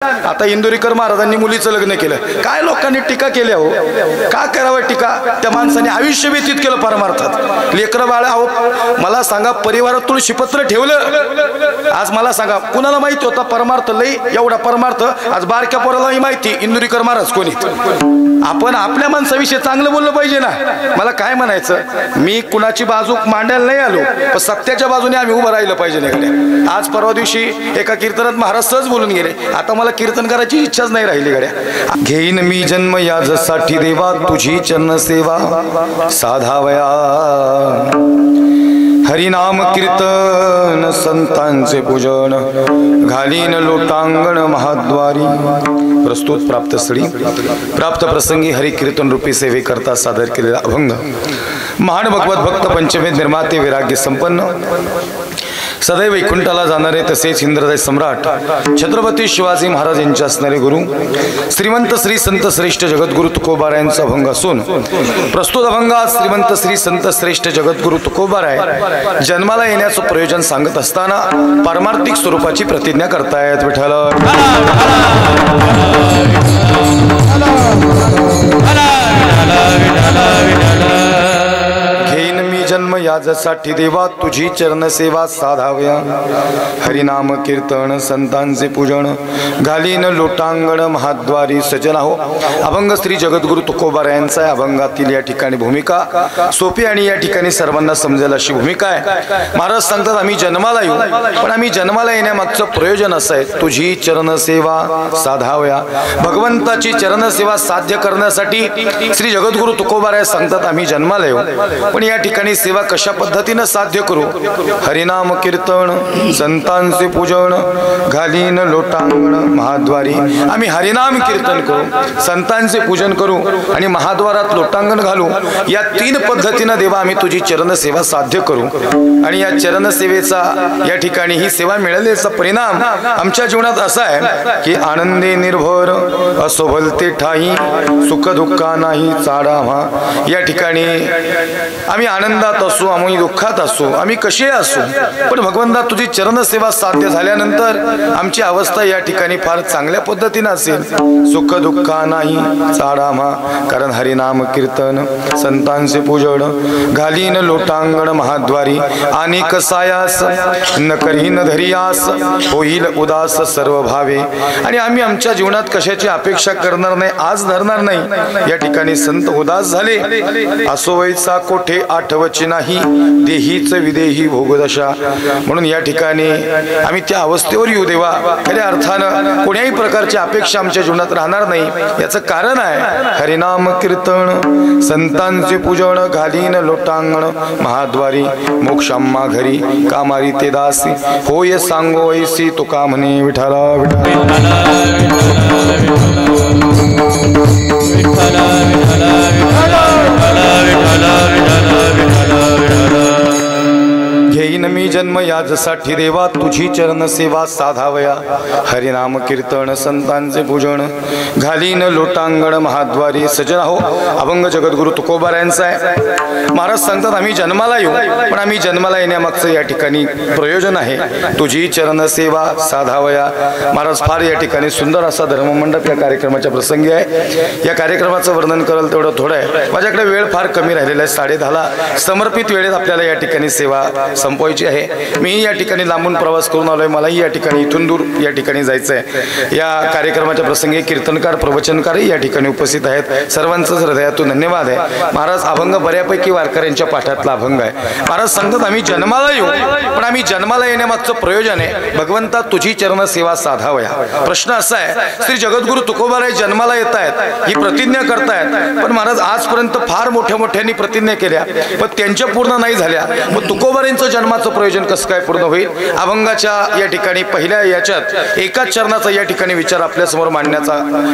आता इंदुरीकर महाराजांनी मुलीचं लग्न केलं, काय लोकांनी टीका केली हो, का करावं टीका? त्या माणसाने आयुष्य व्यतीत केलं परमार्थात. लेकरं बाळ आहो, मला सांगा, परिवारात तुळशीपत्र ठेवलं, आज मला सांगा कुणाला माहिती होता परमार्थ लई एवढा परमार्थ? आज बारक्या पोरालाही माहिती इंदुरीकर महाराज कोणी. आपण आपल्या माणसाविषयी चांगलं बोललं पाहिजे ना. मला काय म्हणायचं, मी कुणाची बाजू मांडायला नाही आलो, पण सत्याच्या बाजूने आम्ही उभं राहिलं पाहिजे नाही. आज परवा दिवशी एका कीर्तनात महाराज सहज बोलून गेले, आता मला कीर्तन करायची इच्छाच नाही राहिली गड्या. घेईन मी जन्म यासाठी देवा, तुझी चरण सेवा साधावया. हरिनाम कीर्तन संतांचे पूजन, घालीन लोटांगण महाद्वारी. प्रस्तुत प्राप्त स्थळी प्राप्त प्रसंगी हरि कीर्तन रूपी सेवे करता सादर केलेला अभंग. महान भगवत भक्त पंचवेद निर्माते वैराग्य संपन्न, सदैव वैकुंठाला जाणारे तसेच इंद्रदय सम्राट छत्रपती शिवाजी महाराज यांचे असणारे गुरु श्रीमंत श्री संत श्रेष्ठ जगद्गुरु तुकोबारायांचा अभंग असून, प्रस्तुत अभंगात श्रीमंत श्री संत श्रेष्ठ जगद्गुरु तुकोबाराय जन्माला येण्याचं प्रयोजन सांगत असताना पारमार्थिक स्वरूपाची प्रतिज्ञा करतायत. विठ्ठल घेईन मी जन्म यासाठी देवा, तुझी चरण सेवा साधाव्या. हरिनाम कीर्तन संतांचे पूजन, घालीन लोटांगण महाद्वारी. सजना हो, अभंग श्री जगद्गुरु तुकोबारायांचा आहे. अभंगातील या ठिकाणी भूमिका सोपी आणि या ठिकाणी सर्वांना समजेल अशी भूमिका आहे. महाराज सांगतात, आम्ही जन्माला येऊ, पण आम्ही जन्माला येण्यामागचं प्रयोजन असं आहे, तुझी चरण सेवा साधाव्या. भगवंताची चरण सेवा साध्य करण्यासाठी श्री जगद्गुरु तुकोबाराय सांगतात, आम्ही जन्माला येऊ, पण या ठिकाणी सेवा कशा पद्धतीने साध्य करू? हरिनाम कीर्तन संतांचे पूजन, घालीन लोटांगण महाद्वारी. आम्ही हरिनाम कीर्तन करू, संतांचे पूजन करू आणि महाद्वारात लोटांगण घालू. या तीन पद्धतीने देवा आम्ही तुझी चरण सेवा साध्य करू. आणि या चरण सेवेचा या ठिकाणी ही सेवा मिळाल्याचा परिणाम आमच्या जीवनात असा आहे की आनंदे निर्भर असो भलते ठाई, सुख दुःखा नाही चाडावा. या ठिकाणी आम्ही आनंदात असू, आम्ही दुःखात असू, आम्ही कसे असू, पण भगवंता तुझी चरण सेवा साध्य झाल्यानंतर आमची अवस्था या ठिकाणी फार चांगल्या पद्धतीने असेल. सुख दुःखा नाही चाडामा, कारण हरिनाम कीर्तन संतांचे पूजन, घालीन लोटांगण महाद्वारी. आणि कसायास न करीन धरियास, होईल उदास सर्व भावे. आणि आम्ही आमच्या जीवनात कशाची अपेक्षा करणार नाही, आज धरणार नाही. या ठिकाणी संत उदास झाले, असो वैसा कोठे आठवची नाही, देहीच विदेही भोगदशा. म्हणून या ठिकाणी आम्ही त्या अवस्थेवर येऊ देवा. खऱ्या अर्थानं कोण्याही प्रकारची अपेक्षा आमच्या जीवनात राहणार नाही. याचं कारण आहे हरिनाम कीर्तन संतांचे पूजन, घालीन लोटांगण महाद्वारी. मोक्षाम्मा घरी कामारी ते दासी, होय सांगो ऐसी तुका म्हणे. विठ्ठला घेईन मी जन्म यासाठी देवा, तुझी चरण सेवा साधावया. हरिनाम कीर्तन संतांचे पूजन, घालीन लोटांगण महाद्वारी. सजना हो, अभंग जगद्गुरु तुकोबारायांचा आहे. महाराज सांगतात, आम्ही जन्माला येऊ, पण आम्ही जन्माला येण्यामागचं या ठिकाणी प्रयोजन आहे, तुझी चरण सेवा साधावया. महाराज फार या ठिकाणी सुंदर असा धर्ममंडप या कार्यक्रमाच्या प्रसंगी आहे. या कार्यक्रमाचं वर्णन कराल तेवढं थोडं आहे. माझ्याकडे वेळ फार कमी राहिलेला आहे. 10:30 समर्पित वेळेत आपल्याला या ठिकाणी सेवा संपवायची आहे. मी या ठिकाणी लांबून प्रवास करून आलोय, मलाही या ठिकाणी इथून दूर या ठिकाणी जायचं आहे. या कार्यक्रमाच्या प्रसंगी कीर्तनकार प्रवचनकारही या ठिकाणी उपस्थित आहेत. सर्वांचंच हृदयातून धन्यवाद आहे. महाराज अभंग बऱ्यापैकी वारकऱ्यांच्या पाठातला अभंग आहे. महाराज सांगतात, आम्ही जन्माला येऊ, पण आम्ही जन्माला येण्यामागचं प्रयोजन आहे भगवंता तुझी चरण सेवा साधावया. प्रश्न असा आहे, श्री जगद्गुरु तुकोबाराय जन्माला येत आहेत, ही प्रतिज्ञा करतायत, पण महाराज आजपर्यंत फार मोठ्याने प्रतिज्ञा केल्या, पण त्यांच्या पूर्ण नाही झाल्या. मग तुकोबारांचं जन्माचं प्रयोजन कसं काय पूर्ण होईल? अभंगाच्या या ठिकाणी पहिल्या याच्यात एकाच चरणाचा या ठिकाणी विचार आपल्या समोर मांडण्याचा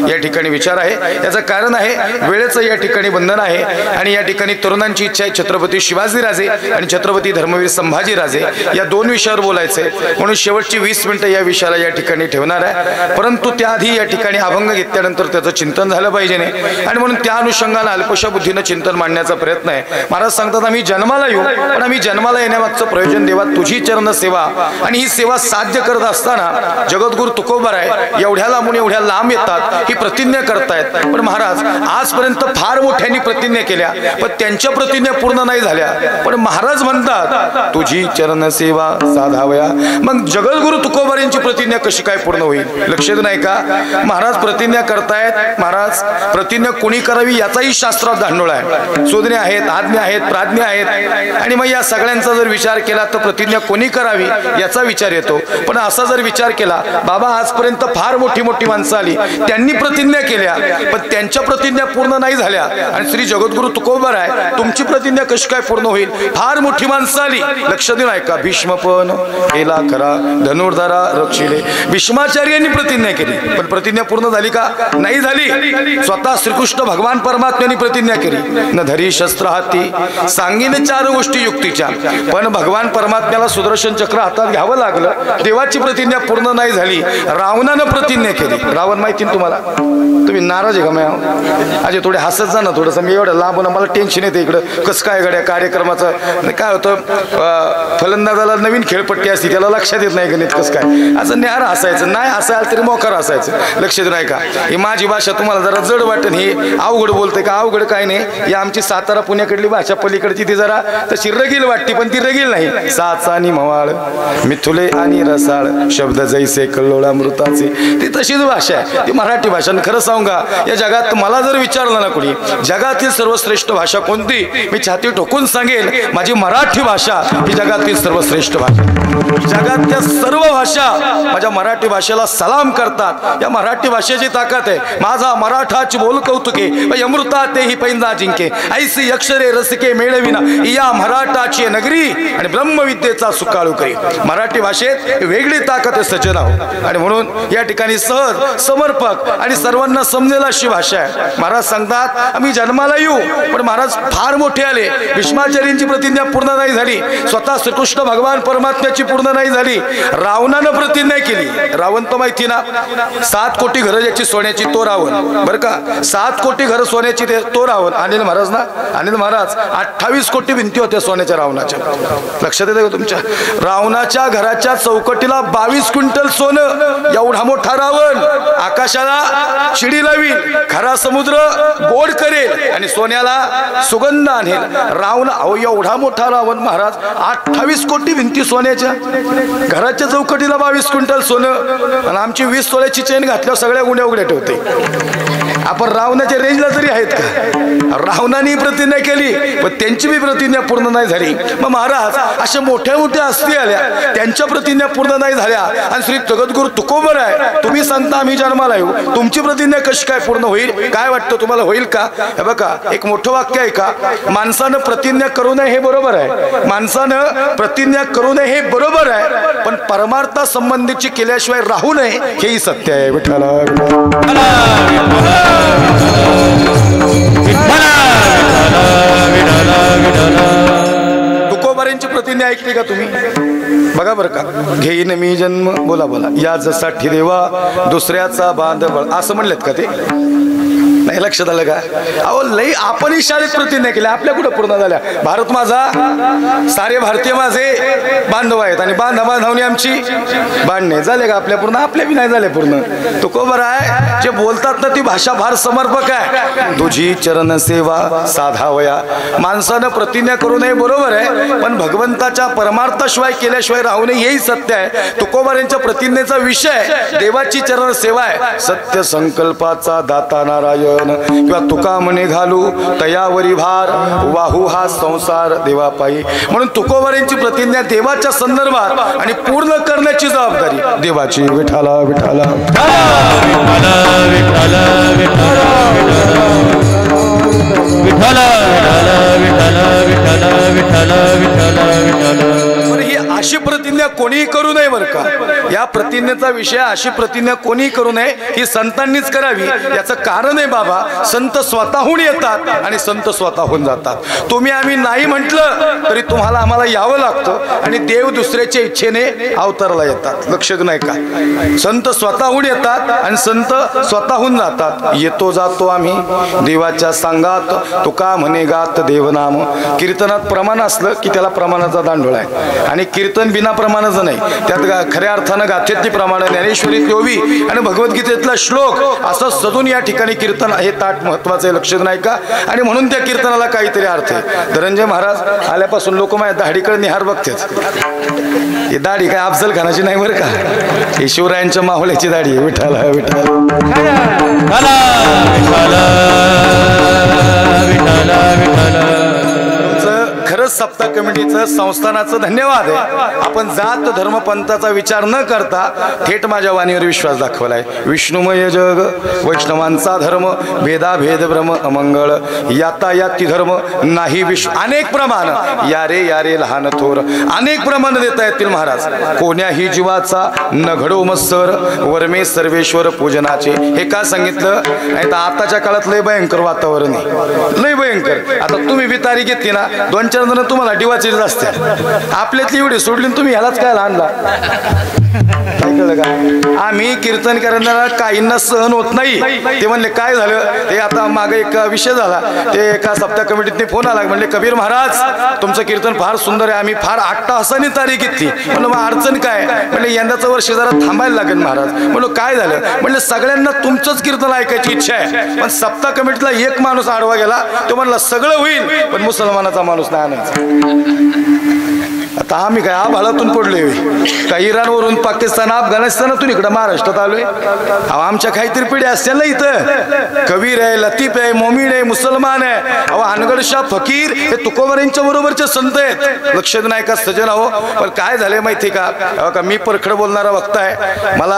या ठिकाणी विचार आहे. याचं कारण आहे वेळेचं या ठिकाणी बंधन आहे. आणि या ठिकाणी तरुणांची इच्छा आहे छत्रपती शिवाजीराजे आणि छत्रपती धर्मवीर संभाजीराजे या दोन विषयावर बोलायचे, म्हणून शेवटची 20 मिनिटं या विषयाला या ठिकाणी ठेवणार आहे. परंतु त्याआधी या ठिकाणी अभंग घेतल्यानंतर त्याचं चिंतन झालं पाहिजे नाही, आणि म्हणून त्या अनुषंगाने अल्पशा बुद्धीनं चिंतन मांडण्याचा प्रयत्न आहे. महाराज सांगतात, आम्ही जन्माला येऊ, पण आम्ही जन्माला येण्यामागचं प्रयोजन देवा तुझी चरण सेवा। आणि ही सेवा साध्य करत असताना जगद्गुरु तुकोबाराय एवढ्या लांबून एवढ्या लांब येतात, ही प्रतिज्ञा करतायत। पण महाराज आजपर्यंत फार मोठ्यांनी प्रतिज्ञा केल्या, पण त्यांच्या प्रतिज्ञा पूर्ण नाही झाल्या। पण महाराज म्हणतात तुझी चरण सेवा साधावया। मग जगद्गुरु तुकोबारांची प्रतिज्ञा कशी काय पूर्ण होईल? लक्षात नाही का? महाराज प्रतिज्ञा करतायत। महाराज प्रतिज्ञा कोणी करावी याचाही शास्त्रात धांडोळ आहे। शोधणे आहेत, आज्ञा आहेत, प्राज्ञा आहेत। आणि मग या सगळ्यांचा जर विचार केला तर प्रतिज्ञा कोणी करावी याचा विचार येतो। पण असा जर विचार केला, बाबा आजपर्यंत फार मोठी मोठी माणसं आली, त्यांनी प्रतिज्ञा केल्या, पण त्यांच्या प्रतिज्ञा पूर्ण नाही झाल्या। आणि श्री जगद्गुरु तुकोबाराय तुमची प्रतिज्ञा कशी काय पूर्ण होईल? फार मोठी माणसं आली। लक्ष देऊन ऐका, भीष्म पण केला खरा धनुर्धरा रक्षिले। भीष्माचार्यांनी प्रतिज्ञा केली, पण प्रतिज्ञा पूर्ण झाली का? नाही झाली। स्वतः श्रीकृष्ण भगवान परमात्म्यांनी प्रतिज्ञा केली, न धरी शस्त्र हाती सांगीन चार गोष्टी युक्तीच्या। पण भगवान परमात्म्याला सुदर्शन चक्र हातात घ्यावं लागलं, देवाची प्रतिज्ञा पूर्ण नाही झाली। रावणानं प्रतिज्ञा केली। रावण माहिती ना तुम्हाला? तुम्ही नाराज आहे का मॅम? अजय थोडे हसत जा ना थोडंसं, मी एवढं लांबून मला टेन्शन येते इकडं। कसं काय गड्या कार्यक्रमाचं काय होतं, फलंदाजाला नवीन खेळपट्टी असते, त्याला लक्षात येत नाही गणित कसं काय, असं न्यार हसायचं नाही, हसायला तरी मोकार हसायचं। लक्ष देऊन ऐका, ही माझी भाषा तुम्हाला जरा जड वाटेल, ही अवघड बोलते का? अवघड काय नाही, ही आमची सातारा पुण्याकडली भाषा पलीकडची ती जरा तशी रगील वाटते, पण ती रगील नाही। साच आणि मवाळ मिथुले आणि रसाळ शब्द जैसे कल्लोळामृताचे, ती तशीच भाषा आहे, ती मराठी भाषा। खरं सांगू का, या जगात मला जर विचारलं ना कोणी जगातील सर्वश्रेष्ठ भाषा कोणती, मी छाती ठोकून सांगेल माझी मराठी भाषा ही जगातील सर्वश्रेष्ठ भाषा। जगातल्या सर्व भाषा माझ्या मराठी भाषेला सलाम करतात। या मराठी भाषेची ताकद आहे। माझा मराठाची बोल कौतुके अमृता ते ही पैंजा जिंके, ऐसी अक्षरे रसिके मेळविना या मराठाची नगरी आणि ब्रह्मविद्येचा सुकाळू करी। मराठी भाषेत वेगळी ताकद आहे सज्जन आहो। आणि म्हणून या ठिकाणी सहज समर्पक आणि सर्वांना समजेल अशी भाषा आहे। महाराज सांगतात आम्ही जन्माला येऊ, पण महाराज फार मोठे आले। भीष्माचार्यांची प्रतिज्ञा पूर्ण नाही झाली, स्वतः श्रीकृष्ण भगवान परमात्म्याची पूर्ण नाही झाली। रावणानं प्रतिज्ञा केली। रावण तर माहिती ना, 7 कोटी घरं ज्याची सोन्याची तो रावण, बरं का? 7 कोटी घरं सोन्याची तो रावण। अनिल महाराज ना, अनिल महाराज 28 कोटी भिंती होत्या सोन्याच्या रावणाच्या। लक्षात येतं का तुमच्या? रावणाच्या घराच्या चौकटीला 22 क्विंटल सोनं, एवढा मोठा रावण आकाशाला शिडी लावील, खरा समुद्र गोड करेल आणि सोन्याला सुगंध आणेल। रावण अहो एवढा मोठा रावण महाराज, 28 कोटी भिंती सोन्याच्या, घराच्या चौकटीला 22 क्विंटल सोनं, आणि आमची 20 तोळ्याची चेन घातल्यावर सगळ्या गुंड्या उघड्या ठेवते। आपण रावणाच्या रेंजला तरी आहेत का? रावणाने प्रतिज्ञा केली, पण त्यांची बी प्रतिज्ञा पूर्ण नाही झाली। मग महाराज अशा मोठ्या मोठ्या हस्ती आल्या, त्यांच्या प्रतिज्ञा पूर्ण नाही झाल्या। आणि श्री जगद्गुरु तुकोबाराय तुम्ही सांगता आम्ही जन्माला येऊ, तुमची प्रतिज्ञा कशी काय पूर्ण होईल? काय वाटतं तुम्हाला होईल का? हे बघा एक मोठं वाक्य आहे का, माणसानं प्रतिज्ञा करू नये हे बरोबर आहे, माणसानं प्रतिज्ञा करू नये हे बरोबर आहे, पण परमार्था संबंधीची केल्याशिवाय राहू नये हेही सत्य आहे। विठ्ठला तुकोबारांची प्रतिज्ञा ऐकली का तुम्ही? बघा बरं का, घेईन मी जन्म, बोला बोला यासाठी देवा दुसऱ्याचा बांधबळ, असं म्हणलेत का ते? नाही लक्षात आलं का? अहो लई आपणही शाळेत प्रतिज्ञा केल्या, आपल्या कुठं पूर्ण झाल्या? भारत माझा सारे भारतीय माझे बांधव आहेत, आणि बांधवांनी आमची बांधणे झाले का आपल्या पूर्ण? आपल्या बी नाही झाले पूर्ण। तुकोबाराय जे बोलतात ना ती भाषा फार समर्पक आहे। तुझी चरण सेवा साधावया, माणसानं प्रतिज्ञा करू नये बरोबर आहे, पण भगवंताच्या परमार्थाशिवाय केल्याशिवाय राहू नये हेही सत्य आहे। तुकोबारांच्या प्रतिज्ञेचा विषय देवाची चरण सेवा आहे। सत्य संकल्पाचा दाता नारायण किंवा तुका म्हणे घालू तयावरी भार, वाहू हा संसार देवापायी। म्हणून तुकोबारांची प्रतिज्ञा देवाच्या संदर्भात आणि पूर्ण करण्याची जबाबदारी देवाची। विठ्ठला विठ्ठला ही अशी प्रतिज्ञा प्रतिज्ञा कोणीही करू नये बरं का. या प्रतिज्ञेचा विषय अशी प्रतिज्ञा कोणीही करू नये ही संतांनीच करावी. याचं कारण आहे बाबा, संत स्वतःहून येतात आणि संत स्वतःहून जातात. तुम्ही आम्ही नाही म्हटलं तरी तुम्हाला आम्हाला यावं लागतं आणि देव दुसऱ्याच्या इच्छेने अवताराला येतात. लक्षात नाही का. संत स्वतःहून येतात आणि संत स्वतःहून जातात. येतो जातो आम्ही देवाच्या सांगात, तुका म्हणे गात देवनाम. कीर्तनात प्रमाण असलं की त्याला प्रमाणाचा दांडोळा आहे आणि कीर्तन बिना प्रमाणाचं नाही. त्यात खऱ्या अर्थानं गाथेतली प्रमाण, ज्ञानेश्वरीत योवी आणि भगवद्गीतेतला श्लोक असं सजून या ठिकाणी कीर्तन हे ताट महत्वाचं आहे. लक्षात नाही का. आणि म्हणून त्या कीर्तनाला काहीतरी अर्थ आहे. धनंजय महाराज आल्यापासून लोक माझ्या दाढीकडे निहार बघतात. ही दाढी काय अफजल खानाची नाही बरं का, ही शिवरायांच्या माहुल्याची दाढी आहे. विठाला विठाला खरंच सप्ताह कमिटीचं संस्थानाचं धन्यवाद आहे. आपण जात धर्म पंथाचा विचार न करता थेट माझ्या वाणीवर विश्वास दाखवलाय. विष्णुमय जग वैष्णवांचा धर्म, भेदाभेद भ्रम अमंगळ, यातायाती धर्म नाही विश्व. अनेक प्रमाण यारे यारे लहान थोर, अनेक प्रमाण देता येतील महाराज. कोण्याही जीवाचा न घडो मत्सर, वर्मे सर्वेश्वर पूजनाचे. हे का सांगितलं. नाही तर आताच्या काळात लय भयंकर वातावरण आहे, लय भयंकर. आता तुम्ही बी तारीख घेतली ना, 2-4 जण तुम्हाला डिवाचे असते. आपल्यातली एवढी सोडली तुम्ही ह्यालाच काय आणला. आम्ही कीर्तन करणारा काहींना सहन होत नाही. ते म्हणले काय झालं. ते आता मागे एक विषय झाला, ते एका सप्ताह कमिटीतनी फोन आला. म्हणले कबीर महाराज तुमचं कीर्तन फार सुंदर आहे, आम्ही फार अट्टाहासाने तारीख घेतली. म्हणलं मग अडचण काय. म्हणजे यंदाचं वर्ष जरा थांबायला लागेल महाराज. म्हणलं काय झालं. म्हणजे सगळ्यांना तुमचंच कीर्तन ऐकायची इच्छा आहे, पण सप्ताह कमिटीला एक माणूस आडवा गेला. तो म्हणला सगळं होईल पण मुसलमानाचा माणूस नाही आणायचा. आता आम्ही काय आभाळातून पडलोय का. इराणवरून पाकिस्तान अफगाणिस्तानातून इकडं महाराष्ट्रात आलोय. आमच्या काहीतरी पिढ्या असतील ना इथं. कबीर आहे, लतीफ आहे, मोमीन आहे, मुसलमान आहे. अहो अनगडशाह फकीर हे तुकोबरांच्या बरोबरचे संत आहेत. लक्षात नाही का सजन. हो पण काय झालंय माहिती का. मी परखड बोलणारा वक्ता आहे. मला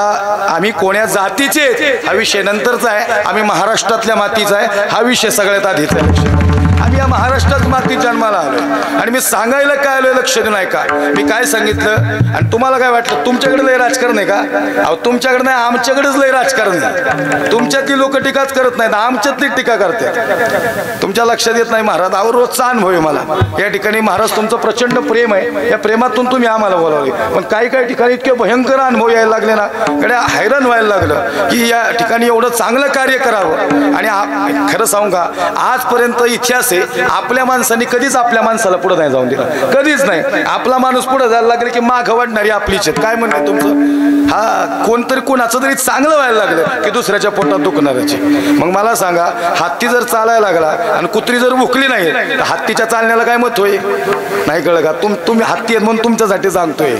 आम्ही कोण्या जातीचे हा विषय नंतरचा आहे. आम्ही महाराष्ट्रातल्या मातीचा आहे हा विषय सगळ्यात आधीचा आहे. आम्ही या महाराष्ट्रात मातीत जन्माला आलो आणि मी सांगायला काय आलोय लक्ष देऊ नाही का. मी काय सांगितलं आणि तुम्हाला काय वाटलं. तुमच्याकडे लय राजकारण आहे का. अहो तुमच्याकडे नाही, आमच्याकडेच लय राजकारण आहे. तुमच्यातली लोक टीकाच करत नाहीत, आमच्यातली टीका करतात. तुमच्या लक्षात येत नाही महाराज. अहो रोजचा अनुभव आहे मला या ठिकाणी. महाराज तुमचं प्रचंड प्रेम आहे, या प्रेमातून तुम्ही आम्हाला बोलावले. पण काही काही ठिकाणी इतके भयंकर अनुभव यायला लागले ना, कडे हैराण व्हायला लागलं की या ठिकाणी एवढं चांगलं कार्य करावं. आणि खरं सांगू का, आजपर्यंत इतिहास आपल्या माणसांनी कधीच आपल्या माणसाला पुढे नाही जाऊन दिलं, कधीच नाही. आपला माणूस पुढे जायला लागले की माग वाढणारी आपलीच आहेत. काय म्हणणं तुमचं. हा कोणतरी कोणाचं तरी चांगलं व्हायला लागलं की दुसऱ्याच्या पोटात दुखणाऱ्याची. मग मला सांगा, हत्ती जर चालायला लागला आणि कुत्री जर भुकली नाही तर हत्तीच्या चालण्याला काय मत होय. नाही कळलं का. तुम्ही हत्ती आहेत म्हणून तुमच्यासाठी सांगतोय.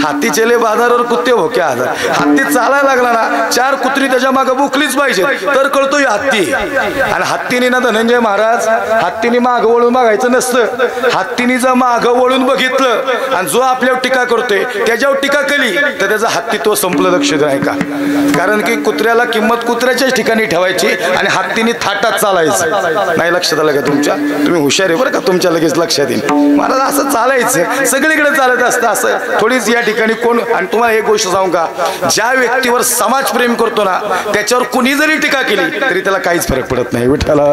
हत्ती चले बाजारावर कुत्ते भोक्या हजार. हत्ती चालायला लागला ना, 4 कुत्री त्याच्या मागे भुकलीच पाहिजे तर कळतोय हत्ती. आणि हत्तीने ना धनंजय महाराज, हत्तीने मागं वळून बघायचं नसतं. हत्तीने जर मागं वळून बघितलं आणि जो आपल्यावर टीका करतोय त्याच्यावर टीका केली तर त्याचा हत्तीत्व संपलं. लक्ष नाही का. कारण की कुत्र्याला किंमत कुत्र्याच्याच ठिकाणी ठेवायची आणि हत्तीने थाटात चालायचं. नाही लक्षात आलं का तुमच्या. तुम्ही हुशार आहे बरं का, तुमच्या लगेच लक्षात येईल. महाराज असं चालायचं, सगळीकडे चालत असतं असं थोडीच या ठिकाणी कोण. आणि तुम्हाला एक गोष्ट सांगू का, ज्या व्यक्तीवर समाज प्रेम करतो ना त्याच्यावर कुणी जरी टीका केली तरी त्याला काहीच फरक पडत नाही. विठ्ठला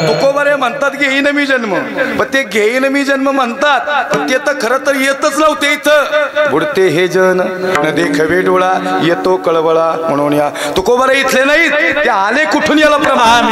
तुकोबारे म्हणतात घेईन मी जन्म, पण ते घेईन मी जन्म म्हणतात पण ते तर खरं तर येतच नव्हते. इथं बुडते हे जन न देखवे डोळा, येतो कळवळा म्हणून या तुकोबारे इथले नाहीत, ते आले कुठून याला प्रमाण.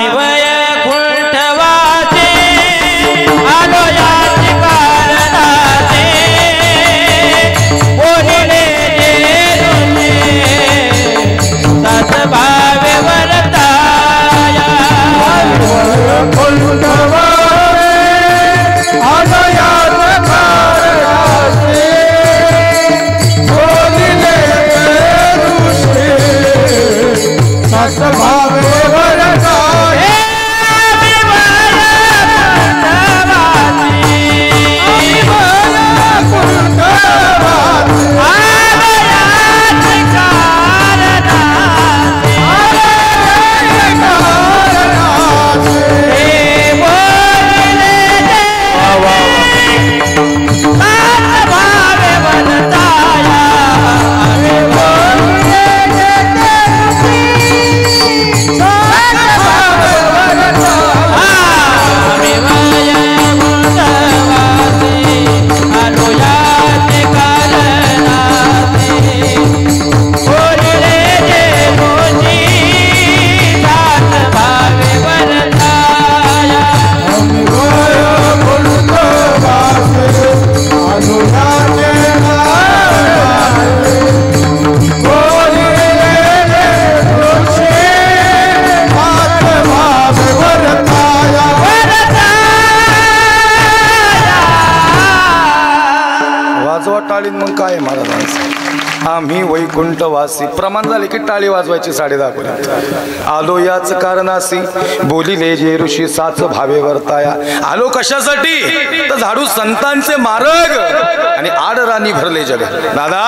वाजवा टाळीन मग काय महाराजांचं आम्ही वैकुंठवासी प्रमाण झाले की टाळी वाजवायची 10:30 पर्यंत आलो याच कारणासी बोलिले जे ऋषी साच भावे वर्ताया आलो कशासाठी तर झाडू संतांचे मार्ग आणि आडराणी भरले जग दादा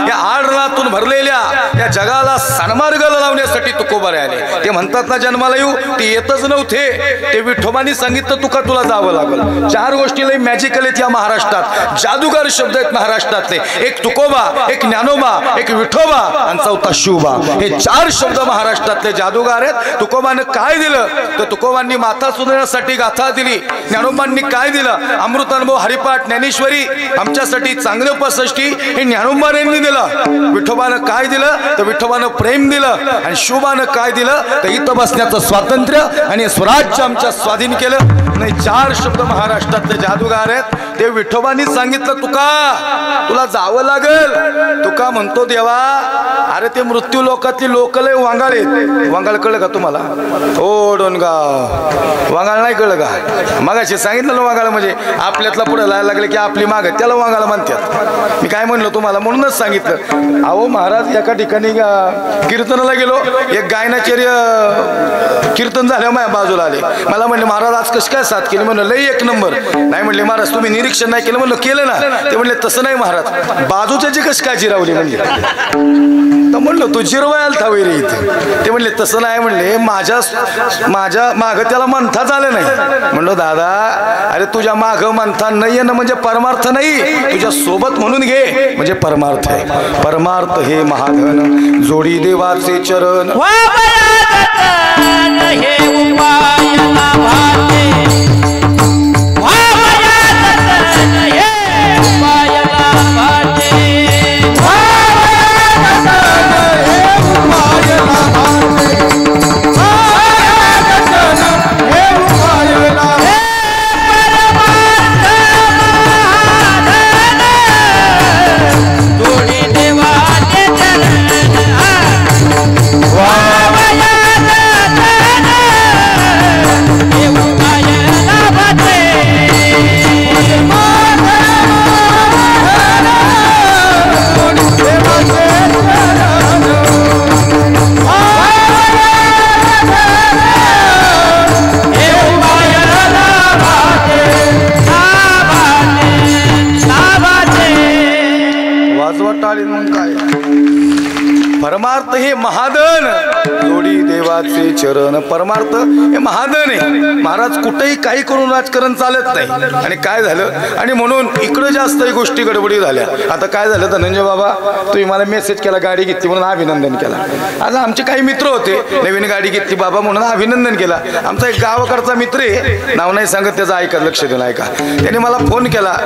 या आडरातून भरलेल्या या जगाला सन्मार्ग लावण्यासाठी तुकोबारे आले ते म्हणतात ना जन्माला येऊ ते येतच नव्हते ते विठोबांनी सांगितलं तुका तुला जावं लागल 4 गोष्टी लई मॅजिकल आहेत या महाराष्ट्रात जादूगार शब्द आहेत महाराष्ट्रातले एक तुकोबा एक ज्ञानोबा एक विठोबा आणि 4था शिवबा हे 4 शब्द महाराष्ट्रातले जादूगार आहेत तुकोबाने काय दिलं तर तुकोबांनी माता सुधारण्यासाठी गाथा दिली ज्ञानोबांनी काय दिलं अमृतानुभव हरिपाठ ज्ञानेश्वरी आमच्यासाठी चांगलं 65 हे ज्ञानोबांनी दिलं विठोबानं काय दिलं तर विठोबानं प्रेम दिलं आणि शिवबानं काय दिलं तर इथं बसण्याचं स्वातंत्र्य आणि स्वराज्य आमच्या स्वाधीन केलं नाही 4 शब्द महाराष्ट्रातले जादूगार आहेत ते विठोबांनी सांगितलं तुला जावं लागल तुका म्हणतो देवा अरे ते मृत्यू लोकातली लोक लय वांगाळ आहेत वांगाळ कळलं का तुम्हाला ओ डोनगाव वांगाळ नाही कळलं का मगाशी सांगितलं ना वांगाळ म्हणजे आपल्यातला पुढे लायला लागले की आपली माग त्याला वांगाळ म्हणतात मी काय म्हणलो तुम्हाला म्हणूनच सांगितलं अहो महाराज एका ठिकाणी कीर्तनाला गेलो एक गायनाचार्य कीर्तन झालं माझ्या बाजूला आले मला म्हणले महाराज आज कशी काय साथ केली म्हणलं लई 1 नंबर नाही म्हणले महाराज तुम्ही निरीक्षण नाही केलं म्हणलं केलं ना ते म्हणले तसं नाही महाराज बाजूच्याची कशी काय जिरावली म्हणले तर म्हणलं तू जिरवायला थावी रे इथे ते म्हणले तसं नाही म्हणले माझ्या माग त्याला मंथा झालं नाही म्हणलो दादा अरे तुझ्या माग मंथा नाही ना म्हणजे परमार्थ नाही तुझ्या सोबत म्हणून घे म्हणजे परमार्थ आहे परमार्थ हे महाधन जोडी देवाचे चरण हे उपाय लाभाचे परमार्थ हे महाधन जोडी देवाचे चरण परमार्थ हे महाधन आहे महाराज कुठेही काही करून राजकारण चालत नाही आणि काय झालं आणि म्हणून इकडे जास्त गोष्टी गडबडी झाल्या आता काय झालं धनंजय बाबा तुम्ही मला मेसेज केला गाडी घेतली म्हणून अभिनंदन केला आज आमचे काही मित्र होते नवीन गाडी घेतली बाबा म्हणून अभिनंदन केला आमचा एक गावाकडचा मित्र आहे नाव नाही सांगत त्याचं ऐका लक्ष देऊन ऐका त्याने मला फोन केला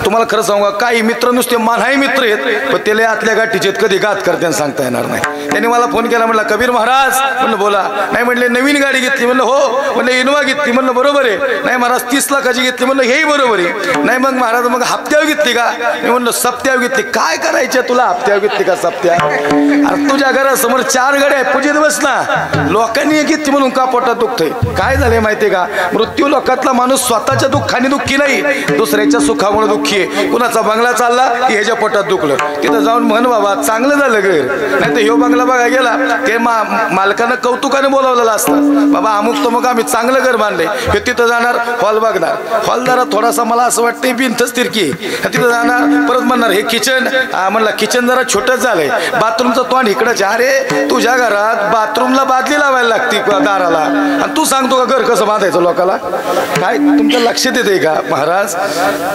तुम्हाला खरं सांगू काही मित्र नुसते मानहाई मित्र आहेत पण त्याला आतल्या गाठीचे कधी घात करते सांगता येणार नाही त्याने मला फोन केला म्हणला कबीर महाराज म्हणलं बोला नाही म्हणले नवीन गाडी घेतली म्हणलं हो म्हणलं इनोवा घेतली म्हणलं बरोबर आहे नाही महाराज 30 लाखाची घेतली म्हणलं हेही बरोबर आहे नाही मग महाराज मग हप्त्यावर घेतली का मी म्हणलं सप्त्यावर घेतली काय करायचे तुला हप्त्यावर घेतली का सप्त्या अरे तुझ्या घरासमोर 4 गाड्या आहे पूजेत बस ना लोकांनी घेतली म्हणून का पोटात दुखतंय काय झालंय माहितीये का मृत्यू लोकातला माणूस स्वतःच्या दुःखाने दुःखी नाही दुसऱ्याच्या सुखामुळे दुःखी आहे कुणाचा बंगला चालला की ह्याच्या पोटात दुखलं तिथं जाऊन म्हण बाबा चांगलं झालं घर नाही तर ह्यो बंगला बघा गेला ते मालकानं कौतुकाने बोलावलेलं असतं बाबा अमुक तमुक आम्ही चांगलं घर बांधले हे तिथं जाणार हॉल बघणार हॉल जरा थोडासा मला असं वाटतं भिंतच तिरकी तिथं जाणार परत म्हणणार हे किचन म्हणलं किचन जरा छोटंच झालंय बाथरूमचं तोंड इकडंच अरे तुझ्या घरात बाथरूमला बादली लावायला लागती दाराला आणि तू सांगतो का घर कसं बांधायचं लोकाला काय तुमच्या लक्षात येते का महाराज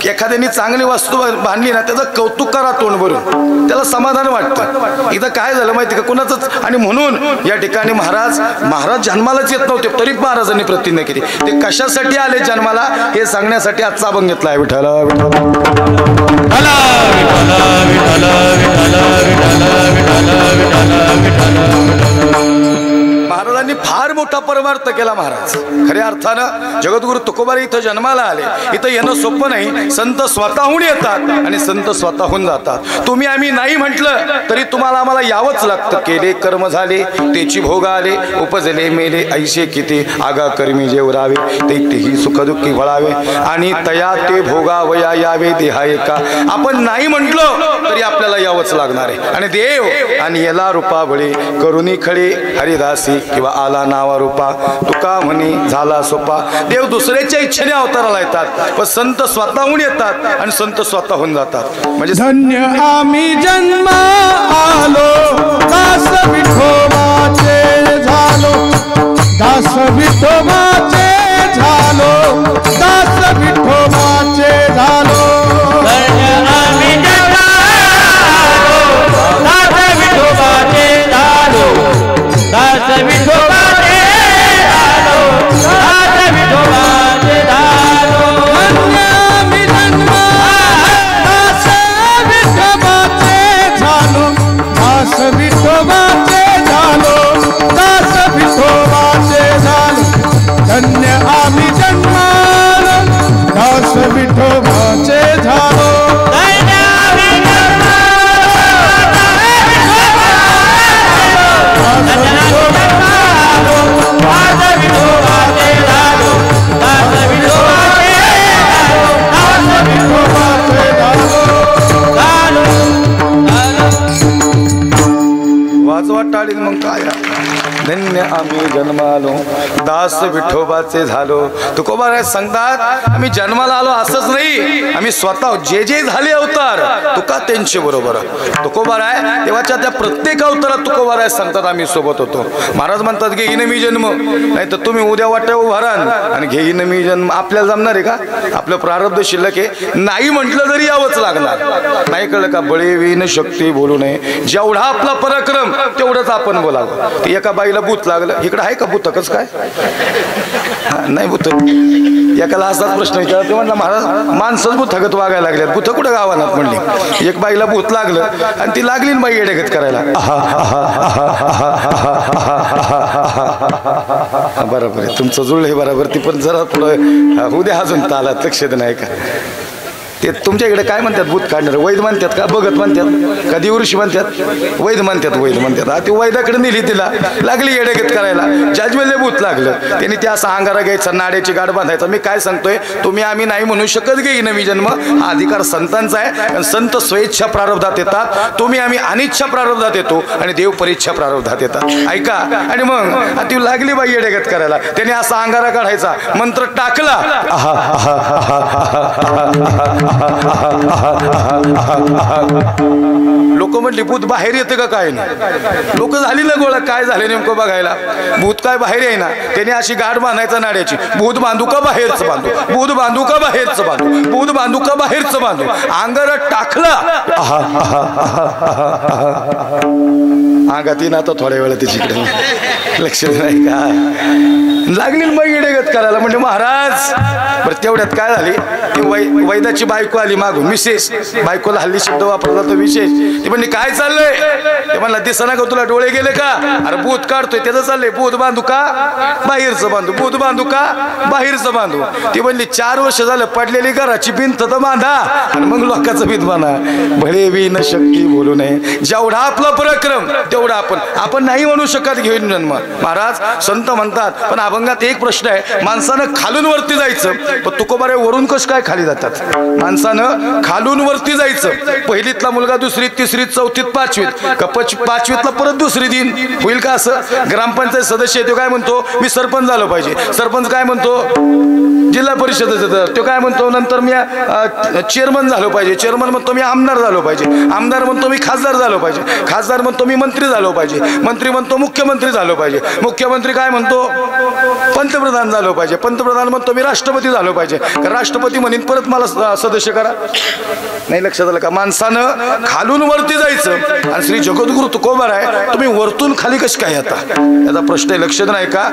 एखाद्याने चांगली वस्तू बांधली ना त्याचं कौतुक करा तोंड भरून त्याला समाधान वाटतं इथं काय झालं माहिती का कुणाचंच आणि म्हणून या ठिकाणी महाराज जन्मालाच येत नव्हते तरी महाराजांनी प्रतिज्ञा केली ते कशासाठी आले जन्माला हे सांगण्यासाठी आजचा अभंग घेतलाय विठ्ठल महाराजांनी फार मोठा परमार्थ अर्थ केला महाराज. खऱ्या अर्थानं जगद्गुरु तुकोबारी इथं जन्माला आले. इथं येणं सोपं नाही. संत स्वतःहून येतात आणि संत स्वतःहून जातात. तुम्ही आम्ही नाही म्हटलं तरी तुम्हाला आम्हाला यावंच लागतं. केले कर्म झाले तेची भोग आले, उपजले मेले ऐसे किती, आगा कर्मी जेवरावे तेही सुखदुःखी वळावे, आणि तया ते भोगावया यावे देहाय का. आपण नाही म्हटलं तरी आपल्याला यावंच लागणार आहे. आणि देव आणि याला रूपावळे करुणी खळे हरिदासी किंवा आला नावा रूपा तुका म्हणे झाला सोपा. देव दुसऱ्याच्या इच्छेने अवताराला येतात, पण संत स्वतःहून येतात आणि संत स्वतःहून जातात. म्हणजे धन्य आम्ही जन्म आलो, दास विठोबाचे झालो, दास विठोबाचे झालो, दास विठोबाचे झालो. धन्य आम्ही जन्म आलो, दास विठोबाचे झालो, दास विठोबाचे झालो, दास विठोबाचे झालो. धन्य आम्ही जन्म दास विठोबाचे झालो, दास विठोबाचे झालो, दास विठोबाचे झालो. धन्य आम्ही जन्मालो, दास विठोबाचे झालो. वाजवा टाळील मग काय. धन्य आम्ही जन्मालो, दास विठोबाचे झालो. तुकोबाराय सांगतात आम्ही जन्माला आलो असंच नाही, आम्ही स्वतः जे जे झाले अवतार तुका त्यांचे बरोबर. तुकोबाराय देवाच्या त्या प्रत्येक अवतारात तुकोबाराय सांगतात आम्ही सोबत होतो. महाराज म्हणतात घेईन मी जन्म, नाही तर तुम्ही उद्या वाट्या उभा राहा आणि घेईन मी जन्म. आपल्याला जमणार आहे का? आपलं प्रारब्ध शिल्लक आहे. नाही म्हटलं तरी यावंच लागणार. नाही कळलं का? बळे विन शक्ती बोलू नये. जेवढा आपला पराक्रम तेवढंच आपण बोलावं. एका बाईला भूत लागलं, इकडं आहे का भूत? कसं काय नाही भूत? एकाला असाच प्रश्न विचारला, ते म्हणला महाराज माणसंच भूतगत वागायला लागल्यात, भूत कुठं गावानात म्हणली. एक बाईला भूत लागलं आणि ती लागली बाई येडेगत करायला. बरोबर आहे तुमचं जुळलं हे बरोबर. ती पण जरा थोडं होऊ द्या अजून तालात लक्ष दे. नाही का ते तुमच्या इकडे काय म्हणतात भूत काढणार? वैद म्हणतात का भगत म्हणतात का दिवृषी म्हणतात? वैद म्हणतात. वैद म्हणतात. ती वैदाकडे नेली, तिला लागली येडेगत करायला. जाजवेले भूत लागलं, त्यांनी त्या असा अंगारा घ्यायचा, नाड्याची गाठ बांधायचा. मी काय सांगतोय, तुम्ही आम्ही नाही म्हणू शकत घेईन मी जन्म. हा अधिकार संतांचा आहे. संत स्वेच्छा प्रारब्धात येतात, तुम्ही आम्ही अनिच्छा प्रारब्धात येतो आणि देव परीच्छा प्रारब्धात येतात. ऐका. आणि मग ती लागली बाई येडेगत करायला, त्याने असा अंगारा काढायचा, मंत्र टाकला. लोक म्हणली भूत बाहेर येते का काय नाही. लोक झाली ना गोळा, काय झाले नेमकं बघायला. भूत काय बाहेर आहे ना, त्याने अशी गाठ बांधायचा नाड्याची. भूत बांधू का बाहेरच बांधू, भूत बांधू का बाहेरच बांधू, भूत बांधू का बाहेरच बांधू. अंगारा टाकला. अंगात आता थोड्या वेळा तिच्याकडे लक्ष नाही का. लागली मग येडेगत करायला. म्हणजे महाराज बरं तेवढ्यात काय झाली, ती वैदाची बायको आली मागून. विशेष बायकोला हल्ली शब्द वापरला तर विशेष. ती म्हणली काय चाललंय? ते म्हणला दिसना का तुला, डोळे गेले का? अरे भूत काढतोय त्याचं चाललंय. भूत बांधू का बाहेरचं बांधू, भूत बांधू का बाहेरचं बांधू. ती म्हणली 4 वर्ष झालं पडलेली घराची भिंत तर बांधा आणि मग लोकांचं भीत बांधा. भले विन शक्ती बोलू नये. जेवढा आपला पराक्रम तेवढा आपण नाही म्हणू शकत घेऊन जन्म. महाराज संत म्हणतात पण अभंगात एक प्रश्न आहे, माणसानं खालून वरती जायचं, पण तुकोबारे वरून कसं काय खाली जातात? माणसानं खालून वरती जायचं. पहिलीतला मुलगा दुसरीत, तिसरीत, चौथीत, पाचवीत का पाचवीतला परत दुसरी दिन होईल का? असं ग्रामपंचायत सदस्य तो काय म्हणतो मी सरपंच झालो पाहिजे. सरपंच काय म्हणतो जिल्हा परिषदेचं, तो काय म्हणतो नंतर मी चेअरमन झालो पाहिजे. चेअरमन म्हणतो मी आमदार झालो पाहिजे. आमदार म्हणतो मी खासदार झालो पाहिजे. खासदार म्हणतो मी मंत्री झालो पाहिजे. मंत्री म्हणतो मुख्यमंत्री झालो पाहिजे. मुख्यमंत्री काय म्हणतो पंतप्रधान झालो पाहिजे. पंतप्रधान म्हणतो मी राष्ट्रपती झालो पाहिजे. राष्ट्रपती म्हणून परत मला सदस्य मार्गदर्शन करा. नाही लक्षात आलं का? माणसानं खालून वरती जायचं आणि श्री जगद्गुरु तुकोबार आहे, तुम्ही वरतून खाली कशी काय येता? याचा प्रश्न आहे. लक्षात नाही का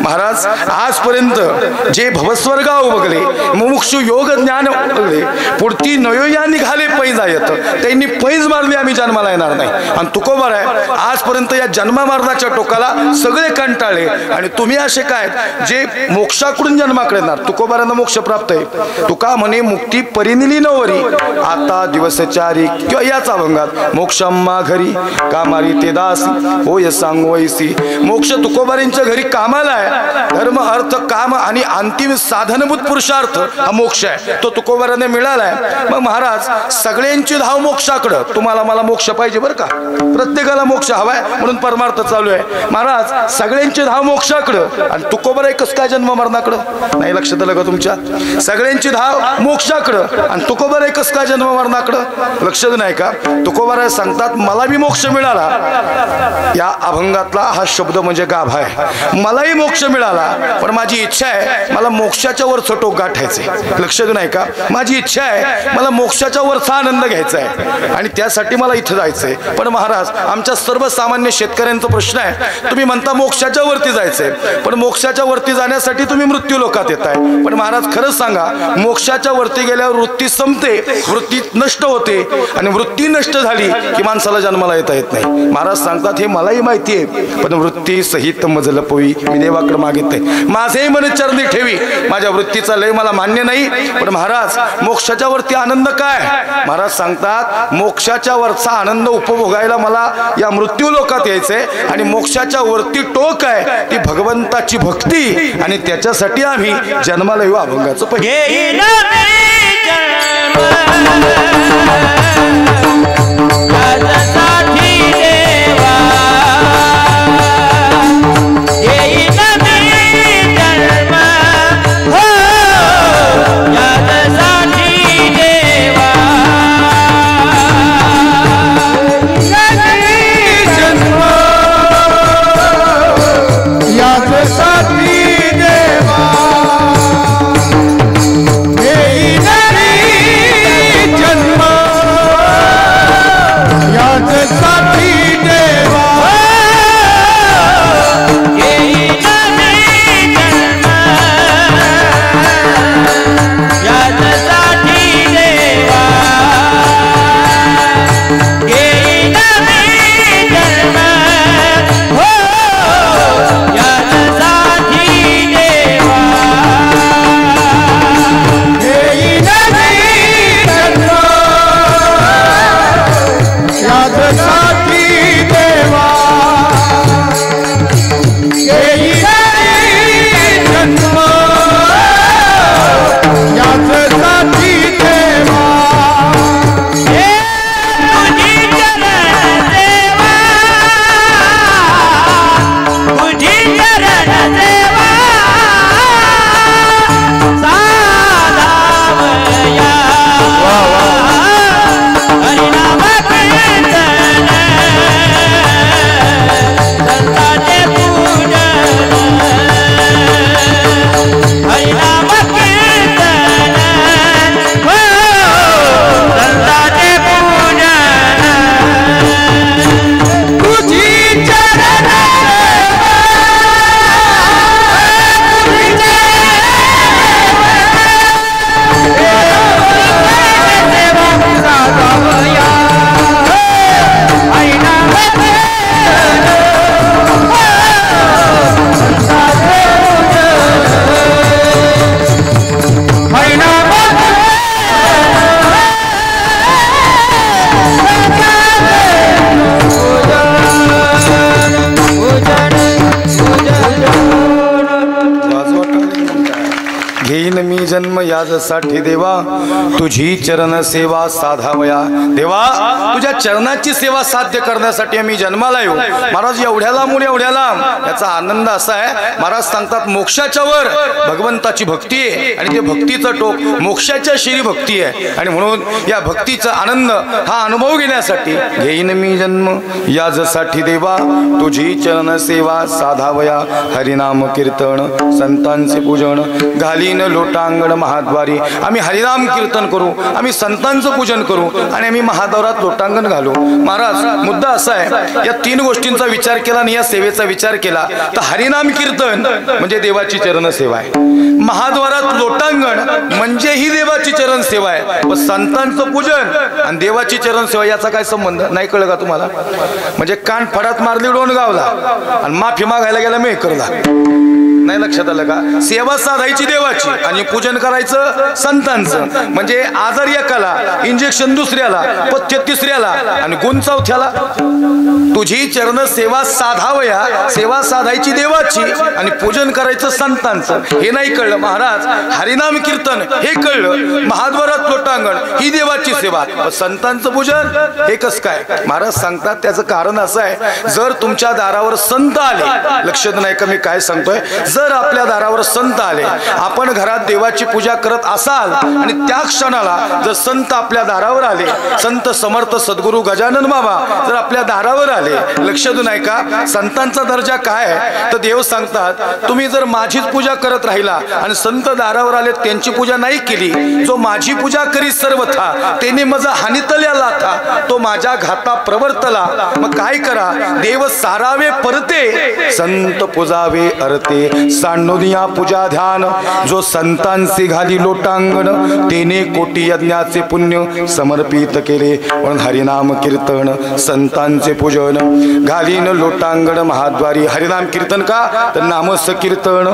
महाराज? आजपर्यंत जे भवस्वर्गाव बघले, मुमुक्षु योग ज्ञान बघले, पुढती नयोया निघाले पैज येत, त्यांनी पैज मारली आम्ही जन्माला येणार नाही. आणि तुकोबार आहे आजपर्यंत या जन्मा मारण्याच्या टोकाला सगळे कंटाळले, आणि तुम्ही असे काय जे मोक्षाकडून जन्माकडे येणार. तुकोबारांना मोक्ष प्राप्त आहे. तुका म्हणे मुक्ती परिनिली नवरी, आता दिवसचारी किंवा याच अभंगात मोक्षम्मा घरी कामारी ते दास होय सांगोयसी. मोक्ष तुकोबारींच्या घरी कामाला आहे. धर्म अर्थ काम आणि अंतिम साधनभूत पुरुषार्थ हा मोक्ष आहे, तो तुकोबाराने मिळालाय. मग महाराज सगळ्यांची धाव मोक्षाकडं. तुम्हाला मला मोक्ष पाहिजे बरं का, प्रत्येकाला मोक्ष हवाय म्हणून परमार्थ चालू आहे. महाराज सगळ्यांची धाव मोक्षाकडं आणि तुकोबार एकच काय जन्म मरणाकडं. नाही लक्षात आलं का तुमच्या? सगळ्यांची धाव मोक्षाकडं आणि तुकोबार एकच काय जन्म मरणाकडं. लक्षात नाही का? तुकोबार सांगतात मला बी मोक्ष मिळाला. या अभंगातला हा शब्द म्हणजे गाभा आहे. मलाही मोक्ष मिळाला, पण माझी इच्छा आहे मला मोक्षाच्या वरचं टोक गाठायचे. लक्षात नाही का? माझी इच्छा आहे मला मोक्षाच्या वरचा आनंद घ्यायचा आहे आणि त्यासाठी मला इथं जायचंय. पण महाराज आमच्या सर्वसामान्य शेतकऱ्यांचा प्रश्न आहे, तुम्ही म्हणता मोक्षाच्या वरती जायचंय, पण मोक्षाच्या वरती जाण्यासाठी तुम्ही मृत्यू लोकात येताय. पण महाराज खरंच सांगा, मोक्षाच्या वरती गेल्यावर वृत्ती संपते, वृत्ती नष्ट होते, आणि वृत्ती नष्ट झाली की माणसाला जन्माला येता येत नाही. महाराज सांगतात हे मलाही माहिती आहे, पण वृत्ती सहित मजल पोई मी देवाकडे मागितले, माझे मन चरणी ठेवी. माझ्या वृत्तीचा लय मला मान्य नाही, पण महाराज मोक्षाच्या वरती आनंद काय? महाराज सांगतात मोक्षाच्या वरचा आनंद उपभोगायला मला या मृत्यू लोकात यायचंय, आणि मोक्षाच्या वरती टोक आहे ती भगवंताची भक्ती, आणि त्याच्यासाठी आम्ही जन्माला येऊ. अभंगाचं जन्म याजसाठी देवा तुझी चरण सेवा साधावया. देवा तुझ्या चरणाची सेवा साध्य करण्यासाठी आम्ही जन्माला येऊ. महाराज एवढ्या लांबून एवढ्या लांब याचा आनंद असा आहे. महाराज सांगतात मोक्षाच्या वर भगवंताची भक्ती आहे आणि ते भक्तीचं टोक मोक्षाच्या शिरी भक्ती आहे. आणि म्हणून या भक्तीचा आनंद हा अनुभव घेण्यासाठी घेईन मी जन्म याजसाठी देवा तुझी चरण सेवा साधावया. हरिनाम कीर्तन संतांचे पूजन घालीन लोटांगण महाद्वारी आम्ही हरिनाम कीर्तन करू, आम्ही संतांचं पूजन करू आणि आम्ही महाद्वारात लोटांगण घालू. महाराज, मुद्दा असा आहे, या तीन गोष्टींचा विचार केला आणि या सेवेचा विचार केला तर हरिनाम कीर्तन म्हणजे देवाची चरण सेवा आहे, महाद्वारात लोटांगण म्हणजे ही देवाची चरण सेवा आहे. पण संतांचं पूजन आणि देवाची चरण सेवा याचा काय संबंध? नाही कळलं का तुम्हाला? म्हणजे कान फडात मारली डोणगावला आणि माफी मागायला गेला मेहकरला. नाही लक्षात आलं का? सेवा साधायची देवाची आणि पूजन करायचं संतांचं. म्हणजे आजार एकाला, इंजेक्शन दुसऱ्याला, पथ्य तिसऱ्याला आणि गुण चौथ्याला. तुझी चरण सेवा साधावया, सेवा साधायची देवाची आणि पूजन करायचं संतांचं. हे नाही कळलं महाराज. हरिनाम कीर्तन हे कळलं, महाद्वारात लोटांगण ही देवाची सेवा, संतांचं पूजन हे कसं काय? महाराज सांगतात त्याचं कारण असं आहे, जर तुमच्या दारावर संत आले, लक्षात नाही का मी काय सांगतोय, जर आपल्या दारावर संत आले, आपण घरात देवाची पूजा करत असाल आणि त्या क्षणाला जर संत आपल्या दारावर आले, संत समर्थ सद्गुरू गजानन बाबा जर आपल्या दारावर आले, लक्षात नाही का संतांचा दर्जा काय आहे? तर देव सांगतात, तुम्ही जर माझीच पूजा करत राहिला आणि संत दारावर आले त्यांची पूजा नाही केली, जो माझी पूजा करी सर्वथा त्याने माझा हानितल्या लाथा, तो माझ्या घाता प्रवर्तला. मग काय करा? देव सारावे परते, संत पूजावे अरते. सांडोनिया पूजा ध्यान, जो संतांचे घाली लोटांगण, तेने कोटी यज्ञाचे पुण्य समर्पित केले. म्हणून हरिनाम कीर्तन संतांचे पूजन, घालीन लोटांगण महाद्वारी. हरिनाम कीर्तन का? तर नामस कीर्तन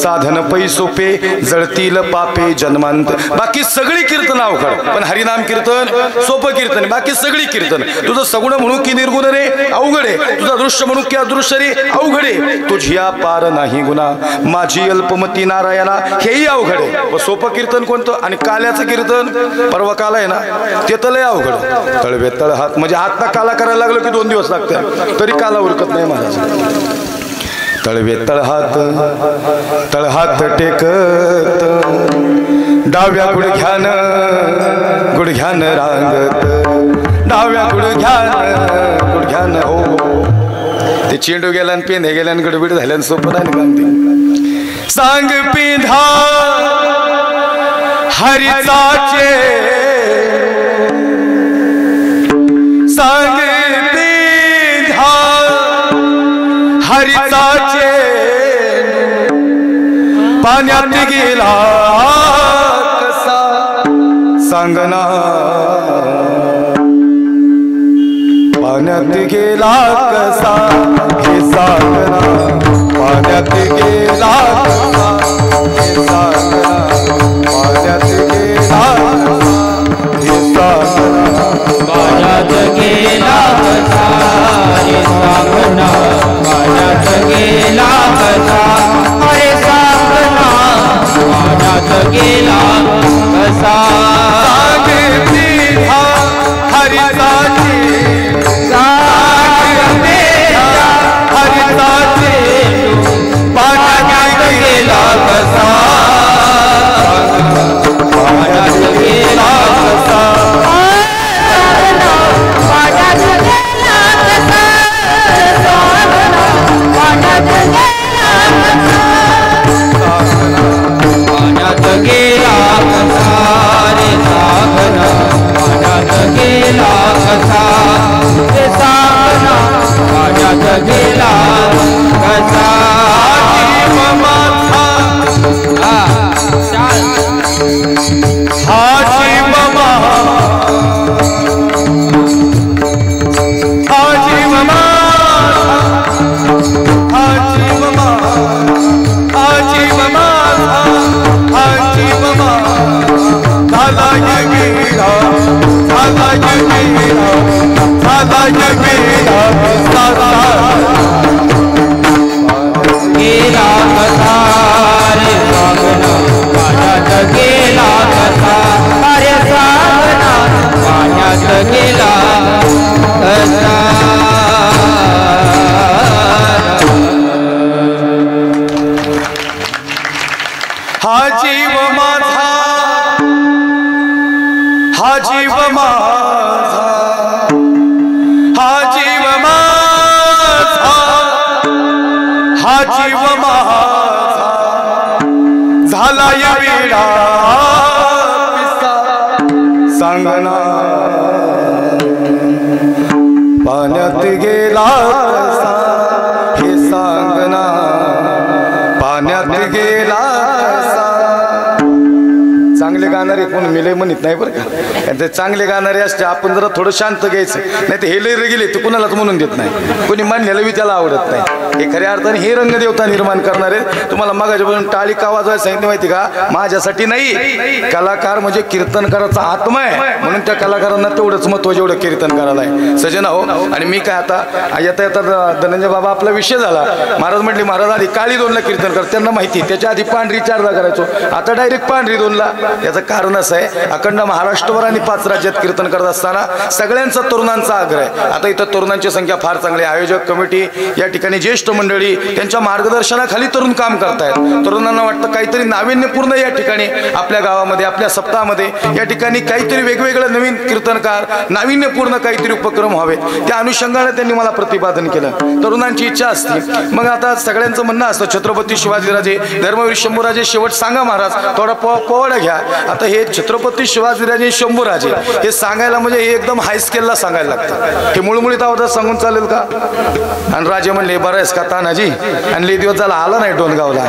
साधन पै सोपे, जळतील पापे जन्मांत. बाकी सगळी कीर्तन अवघड, पण हरिनाम कीर्तन सोपं कीर्तन. बाकी सगळी कीर्तन, तुझं सगुण म्हणू की निर्गुण रे अवघड आहे, तुझा दृश्य म्हणू की अदृश्य रे अवघड आहे, तुझ्या पार नाही गुन्हा माझी अल्पमती नारायणा हेही अवघड आहे. सोपं कीर्तन कोणतं? आणि काल्याचं कीर्तन परवा काला आहे ना, ते तर लय अवघड. तळवे तळ हात म्हणजे आता काला करायला लागलो की 2 दिवस लागतात, तरी काला उरकत नाही महाराज. तळवे तळहात टेकत, डाव्या गुडघ्यान रांगत, डाव्या गुडघ्यान हो. ते चेंडू गेला आणि पेंधे गेल्या आणि गडबड झाल्या, सोपं नाही काम ते. सांग पिंधा हरिचाचे, सांग पिंधा हरिचाचे, पाण्यात गेला कसा सांगना, पाण्यात गेला कसा हे सांगना, पाण्यात गेला कसा हे सांगना, पाण्यात गेला हे सांगना, पाण्यात गेला कसा हे सांगना, पाण्यात गेला कसा हे सांगना, पाण्यात गेला कसा. झाला या वेळा सांगना पाण्यात गेला कसा हे सांगना पाण्यात गेला कसा. चांगले गाणारे कोण मिले म्हणत नाही बरं का. ते चांगले गाणारे असते आपण जरा थोडं शांत घ्यायचं, नाही तर हे लय गेले ते कुणालाच म्हणून देत नाही, कोणी मानलेलं बी त्याला आवडत नाही. हे खऱ्या अर्थाने हे रंगदेवता निर्माण करणारे. तुम्हाला मगाच्यापासून टाळी का वाजवायला सांगितलं माहिती का? माझ्यासाठी नाही, कलाकार म्हणजे कीर्तनकाराचा आत्मा आहे, म्हणून त्या कलाकारांना तेवढंच महत्व जेवढं कीर्तनकाराला आहे. सजना हो. आणि मी काय आता येता येता धनंजय बाबा आपला विषय झाला. महाराज म्हटले महाराज आधी काळी 2ला कीर्तन कर, त्यांना माहिती. त्याच्या आधी पांढरी 4ला करायचो, आता डायरेक्ट पांढरी 2ला. याचं कारण असं आहे, अखंड महाराष्ट्रभर आणि 5 राज्यात कीर्तन करत असताना सगळ्यांचा तरुणांचा आग्रह आहे. आता इथं तरुणांची संख्या फार चांगली. आयोजक कमिटी या ठिकाणी ज्येष्ठ मंडळी त्यांच्या मार्गदर्शनाखाली तरुण काम करतायत. तरुणांना वाटतं काहीतरी नाविन्यपूर्ण या ठिकाणी आपल्या गावामध्ये आपल्या सप्ताहामध्ये या ठिकाणी काहीतरी वेगवेगळं नवीन कीर्तनकार नाविन्यपूर्ण काहीतरी उपक्रम व्हावेत. त्या अनुषंगाने त्यांनी मला प्रतिपादन केलं. तरुणांची इच्छा असते. मग आता सगळ्यांचं म्हणणं असतं छत्रपती शिवाजीराजे धर्मवीर शंभूराजे शेवट सांगा महाराज, थोडा पोवाडा घ्या. आता हे छत्रपती शिवाजीराजे शंभूराजे हे सांगायला म्हणजे हे एकदम हाय स्केलला सांगायला लागतं. हे मुळमुळीत आवाजात सांगून चालेल का? आणि राजे म्हणले बरं आहेस का तानाजी? आणि लई दिवस झाला आला नाही डोनगावला.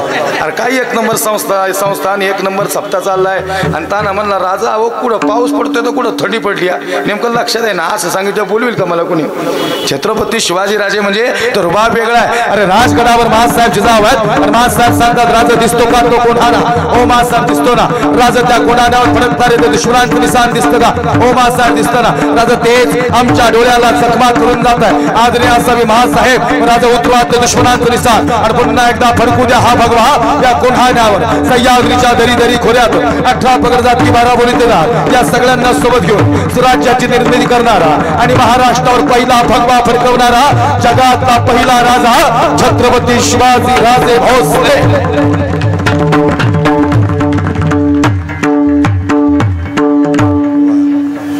अरे काही 1 नंबर संस्थान 1 नंबर सप्ताह चाललाय. आणि ताना म्हणला राजा अहो कुठं पाऊस पडतोय तर कुठं थंडी पडली. नेमकं लक्षात आहे ना? असं सांगितलं बोलवेल का मला कोणी? छत्रपती शिवाजीराजे म्हणजे तो रुबाब वेगळा आहे. अरे राजगडावर महासाहेब जिजाऊ आहेत, महासाहेब सांगतात राजा दिसतो का तो कोणाला? ओ महासाहेब दिसतो ना. राजा त्या कोणावर फडकणारे ते दुश्मनांचं निशाण दिसतं का? ओ महासाहेब दिसतं ना. राजा तेच आमच्या डोळ्याला चकमा करून जात आहे. आदरणीय असावी महासाहेब. राजा उतरवा ते दुश्मनांचं निशाण आणि पुन्हा एकदा फडकू द्या हा भगवा या कोणावर. सह्याद्रीच्या दरी दरी खोऱ्यात 18 पगड जाती 12 बोलीतेला या सगळ्यांना सोबत घेऊन स्वराज्याची निर्मिती करणारा आणि महाराष्ट्रावर पहिला भगवा फडकवणारा जगातला पहिला राजा छत्रपती शिवाजी राजे भोसले.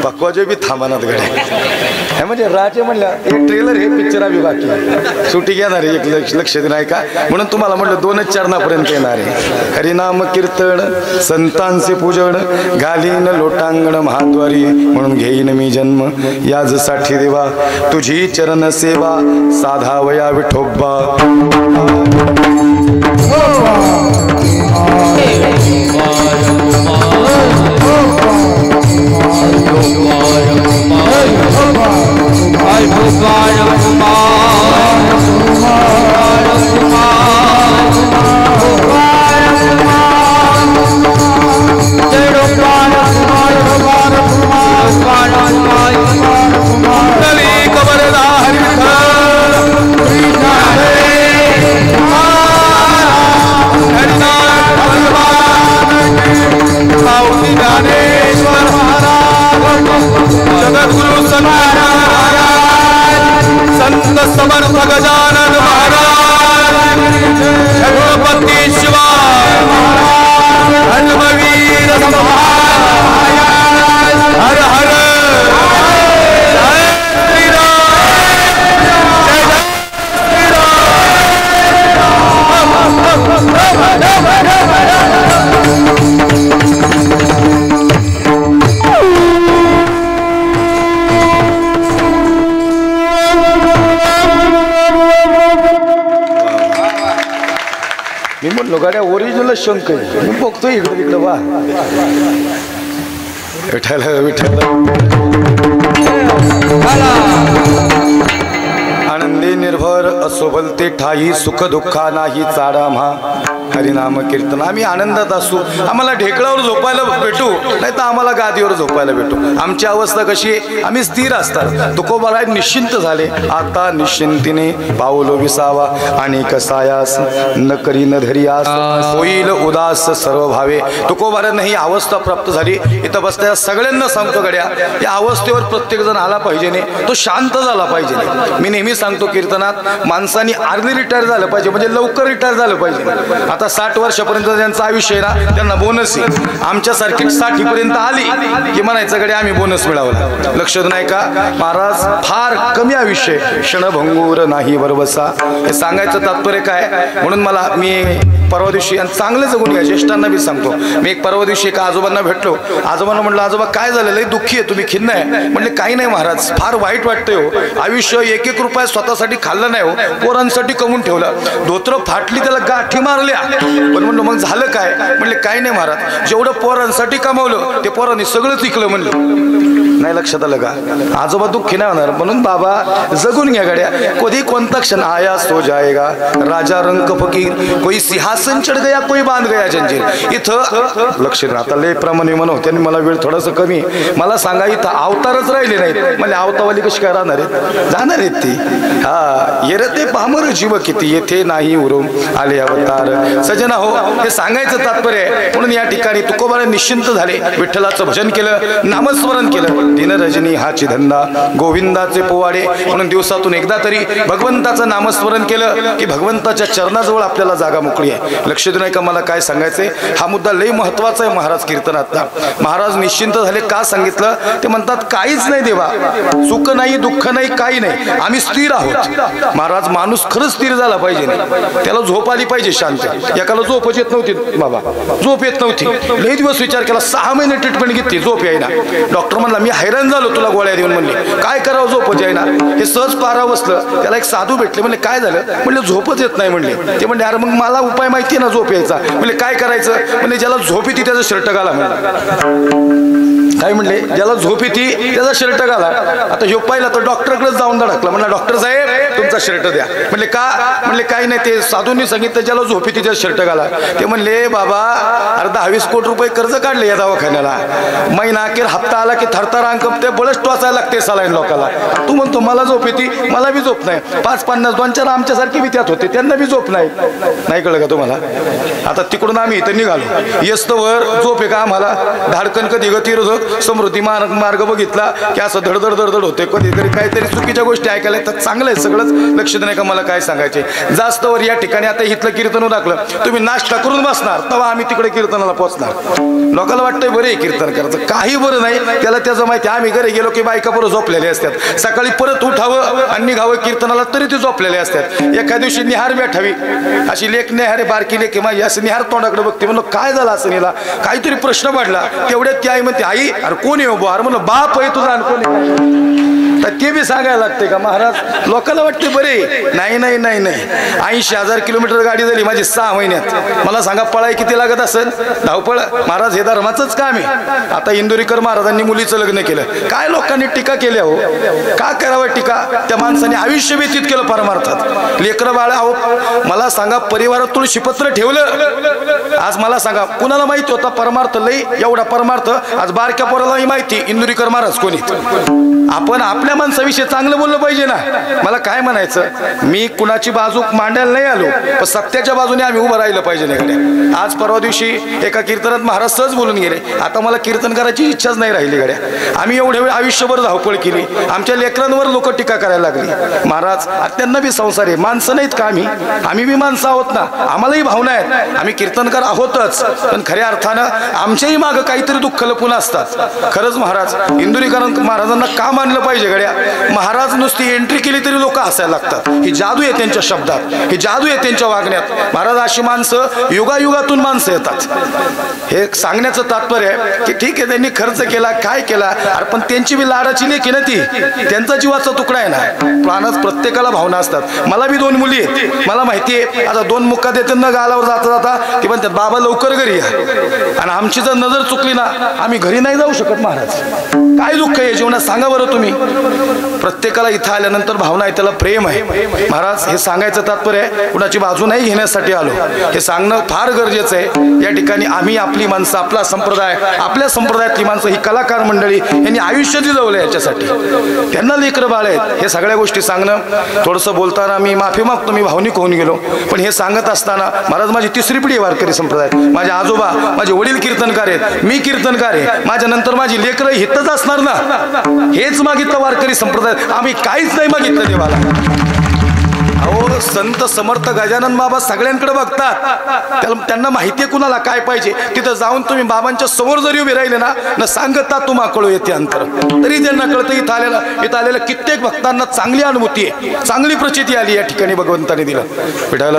पक्वाजे बी थांबणार गड्या. म्हणजे राजे म्हणल्या एक ट्रेलर हे पिक्चर बी बाकी सुटी घेणार आहे. एक लक्ष नाही का? म्हणून तुम्हाला म्हटलं 2च चरणापर्यंत येणार आहे. हरिनाम कीर्तन संतांचे पूजन घालीन लोटांगण महाद्वारी म्हणून घेईन मी जन्म याजसाठी देवा तुझी चरण सेवा साधावया विठोबा. संत समर्थ गजानन महाराज छत्रपती शिवाजी धर्मवीर हर हर मी म्हणलो गाड्या ओरिजिनल शंक आहे. मी बघतोय इकडे तिकडे वा विठ्ठल विठ्ठल. आनंदी निर्भर असो भलते ठाई सुख दुःखा नाही चाडा म्हा हरिनाम कीर्तन. आम्ही आनंदात असू, आम्हाला ढेकळावर झोपायला भेटू नाही तर आम्हाला गादीवर झोपायला भेटू. आमची अवस्था कशी आहे? आम्ही स्थिर असतात. तुकोबाराय निश्चिंत झाले. आता निश्चिंतीने पाऊलो विसावा आणि कसायास न करी न धरियास होईल उदास सर्व भावे. तुकोबारांना ही अवस्था प्राप्त झाली. इथं बसत्या सगळ्यांना सांगतो गड्या या अवस्थेवर प्रत्येक जण आला पाहिजे नाही, तो शांत झाला पाहिजे. मी नेहमी सांगतो कीर्तनात माणसाने अर्ली रिटायर झालं पाहिजे, म्हणजे लवकर रिटायर झालं पाहिजे. आता 60 वर्षापर्यंत त्यांचं आयुष्य आहे ना, त्यांना बोनस आहे. आमच्यासारखी 60 पर्यंत आली की म्हणायचं कडे आम्ही बोनस मिळवला. लक्षात नाही का महाराज, फार कमी आयुष्य, क्षणभंगूर नाही बरबसा. हे सांगायचं तात्पर्य काय, म्हणून मला मी परवा दिवशी, आणि चांगलं जगून घ्या, ज्येष्ठांना बी सांगतो मी. एक परवा दिवशी एका आजोबांना भेटलो. आजोबांना म्हटलं आजोबा काय झालं, लई दुःखी आहे तुम्ही, खिन्न आहे. म्हणले काही नाही महाराज, फार वाईट वाटतंय हो. आयुष्य 1-1 रुपया स्वतःसाठी खाल्लं नाही हो, पोरांसाठी कमवून ठेवलं. धोत्र फाटली, त्याला गाठी मारल्या, पण म्हणलं मग झालं काय. म्हणले काही नाही महाराज, जेवढं पोरांसाठी कमावलं ते पोरांनी सगळंच विकलं. म्हणलं नाही, लक्षात आलं का. आजोबा दुःखी नाही होणार. म्हणून बाबा जगून घ्या गड्या, कधी कोणता क्षण आया सो जाएगा. राजा रंक फकीर, कोई सिंहासन चढ गया, कोई बांध गया जंजीर. इथं लक्ष द्या. आता लय प्रमाणे म्हणू, त्यांनी मला वेळ थोडंसं कमी. मला सांगा इथं अवतारच राहिले नाहीत. म्हणजे अवतावाली कशी काय राहणार आहेत, जाणार आहेत ती. हा येरते पामर जीव किती, येथे नाही उरून आले अवतार. सजना हो, हे सांगायचं तात्पर्य. म्हणून या ठिकाणी तुकोबाने निश्चिंत झाले, विठ्ठलाचं भजन केलं, नामस्मरण केलं. दिन रजनी हाची धंदा, गोविंदाचे पोवाडे. म्हणून दिवसातून एकदा तरी भगवंताचं नामस्मरण केलं की भगवंताच्या चरणाजवळ आपल्याला जागा मोकळी आहे. लक्ष देऊ नये का मला काय सांगायचंय. हा मुद्दा लई महत्वाचा आहे महाराज कीर्तनातला. महाराज निश्चिंत झाले, का सांगितलं ते म्हणतात काहीच नाही देवा, सुख नाही, दुःख नाही, काही नाही, आम्ही स्थिर आहोत. महाराज माणूस खरंच स्थिर झाला पाहिजे, त्याला झोप आली पाहिजे शांत. एकाला झोपच येत नव्हती बाबा, झोप येत नव्हती. लई दिवस विचार केला, 6 महिने ट्रीटमेंट घेतली, झोप यायना. डॉक्टर म्हणला मी हैराण झालो, तुला गोळ्या देऊन. म्हणले काय करावं, झोपच यायना. हे सहज पारा बसलं, त्याला एक साधू भेटले. म्हणले काय झालं, म्हणले झोपच येत नाही. म्हणले ते म्हणले अरे मग मला उपाय माहिती ना झोप यायचा. म्हणले काय करायचं. म्हणले ज्याला झोप येते त्याचं शर्ट घाला. काय म्हणले, ज्याला झोप येते त्याचा शर्ट घाला. आता ह्यो पाहिला तर डॉक्टरकडे जाऊन धडकला. म्हणला डॉक्टर साहेब तुमचा शर्ट द्या. म्हणले का. म्हणले काही नाही, ते साधूंनी सांगितलं ज्याला झोप येते त्याचा शर्ट घाला. ते म्हणले बाबा अरे 10-20 कोटी रुपये कर्ज काढले या दवाखान्याला, महिना अखेर हप्ता आला की थरथर अंक ते बळच टोचायला लागते सलाईन लोकाला. तू म्हणतो मला झोप येते, मला बी झोप नाही. 5-50 2-4 आमच्यासारखे बी त्यात होते, त्यांना बी झोप नाही. नाही कळलं का तुम्हाला. आता तिकडून आम्ही इथं निघालो, येस्तवर झोप आहे का आम्हाला. धाडकन कधी गतिरोधक समृद्धी मार्ग बघितला की असं धडधड धडधड होते. कधीतरी काहीतरी चुकीच्या गोष्टी ऐकायला तर चांगलं आहे सगळंच. लक्ष नाही का मला काय सांगायचे. जास्त वर या ठिकाणी आता इथलं कीर्तन दाखलं, तुम्ही नाश्ता करून बसणार तेव्हा आम्ही तिकडे कीर्तनाला पोहोचणार. लोकांना वाटतंय बरं आहे कीर्तन करायचं, काही बरं नाही. त्याला त्याचं माहिती, आम्ही घरी गेलो की बायका बरं झोपलेले असतात. सकाळी परत उठावं आणि निघावं कीर्तनाला तरी ते झोपलेले असतात. एका दिवशी निहार बैठावी, अशी लेख निहार बारकी लेख माझी, असं निहार तोंडाकडे बघते. म्हणलं काय झालं असं निला, काहीतरी प्रश्न पडला. तेवढ्यात ती आई म्हणते आई अरे कोण आहे बार. म्हणलं बाप आहे तुझा, तर ते बी सांगायला लागते का महाराज. लोकांना वाटते बरे, नाही नाही नाही नाही. 80,000 किलोमीटर गाडी झाली माझी 6 महिन्यात. मला सांगा पळाई किती लागत असेल, धावपळ. महाराज हे धर्माचंच काम आहे. आता इंदुरीकर महाराजांनी मुलीचं लग्न केलं, काय लोकांनी टीका केल्या हो. का करावं टीका, त्या माणसाने आयुष्य व्यतीत केलं परमार्थात. लेकरं बाळ आहो, मला सांगा परिवारात तुळशीपत्र ठेवलं. आज मला सांगा कुणाला माहिती होता परमार्थ लई एवढा परमार्थ. आज बारक्या पोरालाही माहिती इंदुरीकर महाराज कोणी. आपण आपल्या माणसाविषयी चांगलं बोललं पाहिजे ना. मला काय म्हणायचं, मी कुणाची बाजू मांडायला नाही आलो, पण सत्याच्या बाजूने आम्ही उभं राहिलं पाहिजे नाही. आज परवा दिवशी एका कीर्तनात महाराज सहज बोलून गेले. आता मला कीर्तन करायची इच्छाच नाही राहिली गड्या. आम्ही एवढ्या वेळ आयुष्यभर धावपळ केली, आमच्या लेकरांवर लोक टीका करायला लागली. महाराज त्यांना बी संसार आहे, माणसं नाहीत का आम्ही बी माणसं आहोत ना. आम्हालाही भावना आहेत, आम्ही कीर्तनकार आहोतच, पण खऱ्या अर्थानं आमच्याही मागं काहीतरी दुःख लपून असतात. खरंच महाराज इंदुरीकर महाराजांना का मानलं पाहिजे गड्या. महाराज नुसती एंट्री केली तरी लोक हसायला लागतात. ही जादू आहे त्यांच्या शब्दात, ही जादू आहे त्यांच्या वागण्यात. महाराज अशी माणसं युगायुगातून माणसं येतात. हे सांगण्याचं तात्पर्य आहे की ठीक आहे त्यांनी खर्च केला, काय केला, अरे पण त्यांची बी लाडाची लेक आहे ना ती, त्यांचा जीवाचा तुकडा आहे ना. प्राणात प्रत्येकाला भावना असतात. मला बी 2 मुली आहेत, मला माहिती आहे. आता 2 मुक्का देते न गालावर जाता जाता की म्हणतात बाबा लवकर घरी या. आणि आमची जर नजर चुकली ना आम्ही घरी नाही जाऊ शकत. महाराज काय दुःख आहे जीवनात सांगा बरं तुम्ही. प्रत्येकाला इथं आल्यानंतर भावना आहे, त्याला प्रेम आहे. महाराज हे सांगायचं तात्पर्य आहे, कुणाची बाजू नाही घेण्यासाठी आलो, हे सांगणं फार गरजेचं आहे. या ठिकाणी आम्ही आपली माणसं, आपला संप्रदाय, आपल्या संप्रदायातली माणसं, ही कलाकार मंडळी यांनी आयुष्य दिलवलं याच्यासाठी. त्यांना लेकरं बाळ आहेत. हे सगळ्या गोष्टी सांगणं, थोडंसं बोलताना मी माफी मागतो, मी भावनिक होऊन गेलो. पण हे सांगत असताना महाराज माझी 3री पिढी वारकरी संप्रदाय. माझे आजोबा, माझे वडील कीर्तनकार आहेत, मी कीर्तनकार आहे, माझ्या नंतर माझी लेकरं हितच असणार ना. हेच मागितलं वारकरी संप्रदाय, आम्ही काहीच नाही मागितलं देवाला. अहो संत समर्थ गजानन बाबा सगळ्यांकडे बघतात, त्यांना माहिती आहे कुणाला काय पाहिजे. तिथं जाऊन तुम्ही बाबांच्या समोर जरी उभे राहिले ना सांगता तुम्हा कळू येते अंतर, तरी त्यांना कळतं. इथं आलेल्या कित्येक भक्तांना चांगली अनुभूती आहे, चांगली प्रचिती आली या ठिकाणी भगवंताने दिलं. विठाला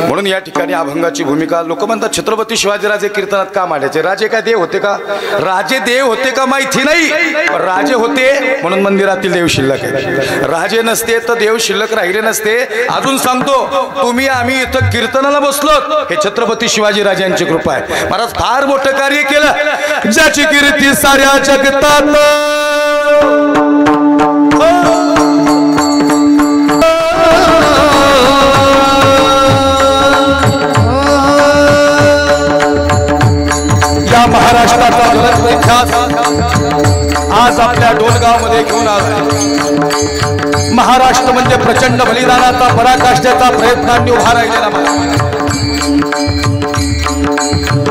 म्हणून या ठिकाणी अभंगाची भूमिका. लोक म्हणतात छत्रपती शिवाजीराजे कीर्तनात का मांडायचे? राजे काय देव होते का? राजे देव होते का माहिती नाही, राजे होते म्हणून मंदिरातील देव शिल्लक आहे. राजे नसते तर देव शिल्लक राहिले नसते. अजून सांगतो, तुम्ही आम्ही इथं कीर्तनाला बसलो हे छत्रपती शिवाजीराजांची कृपा आहे. महाराज फार मोठं कार्य केलं, ज्याची कीर्ती साऱ्या जगतात. महाराष्ट्राचा ज्वलंत इतिहास आज आपल्या डोलगाव मध्ये घेऊन आला. महाराष्ट्र म्हणजे प्रचंड बलिदानाचा पराकाष्ठेचा प्रयत्नांनी उभा राहिलेला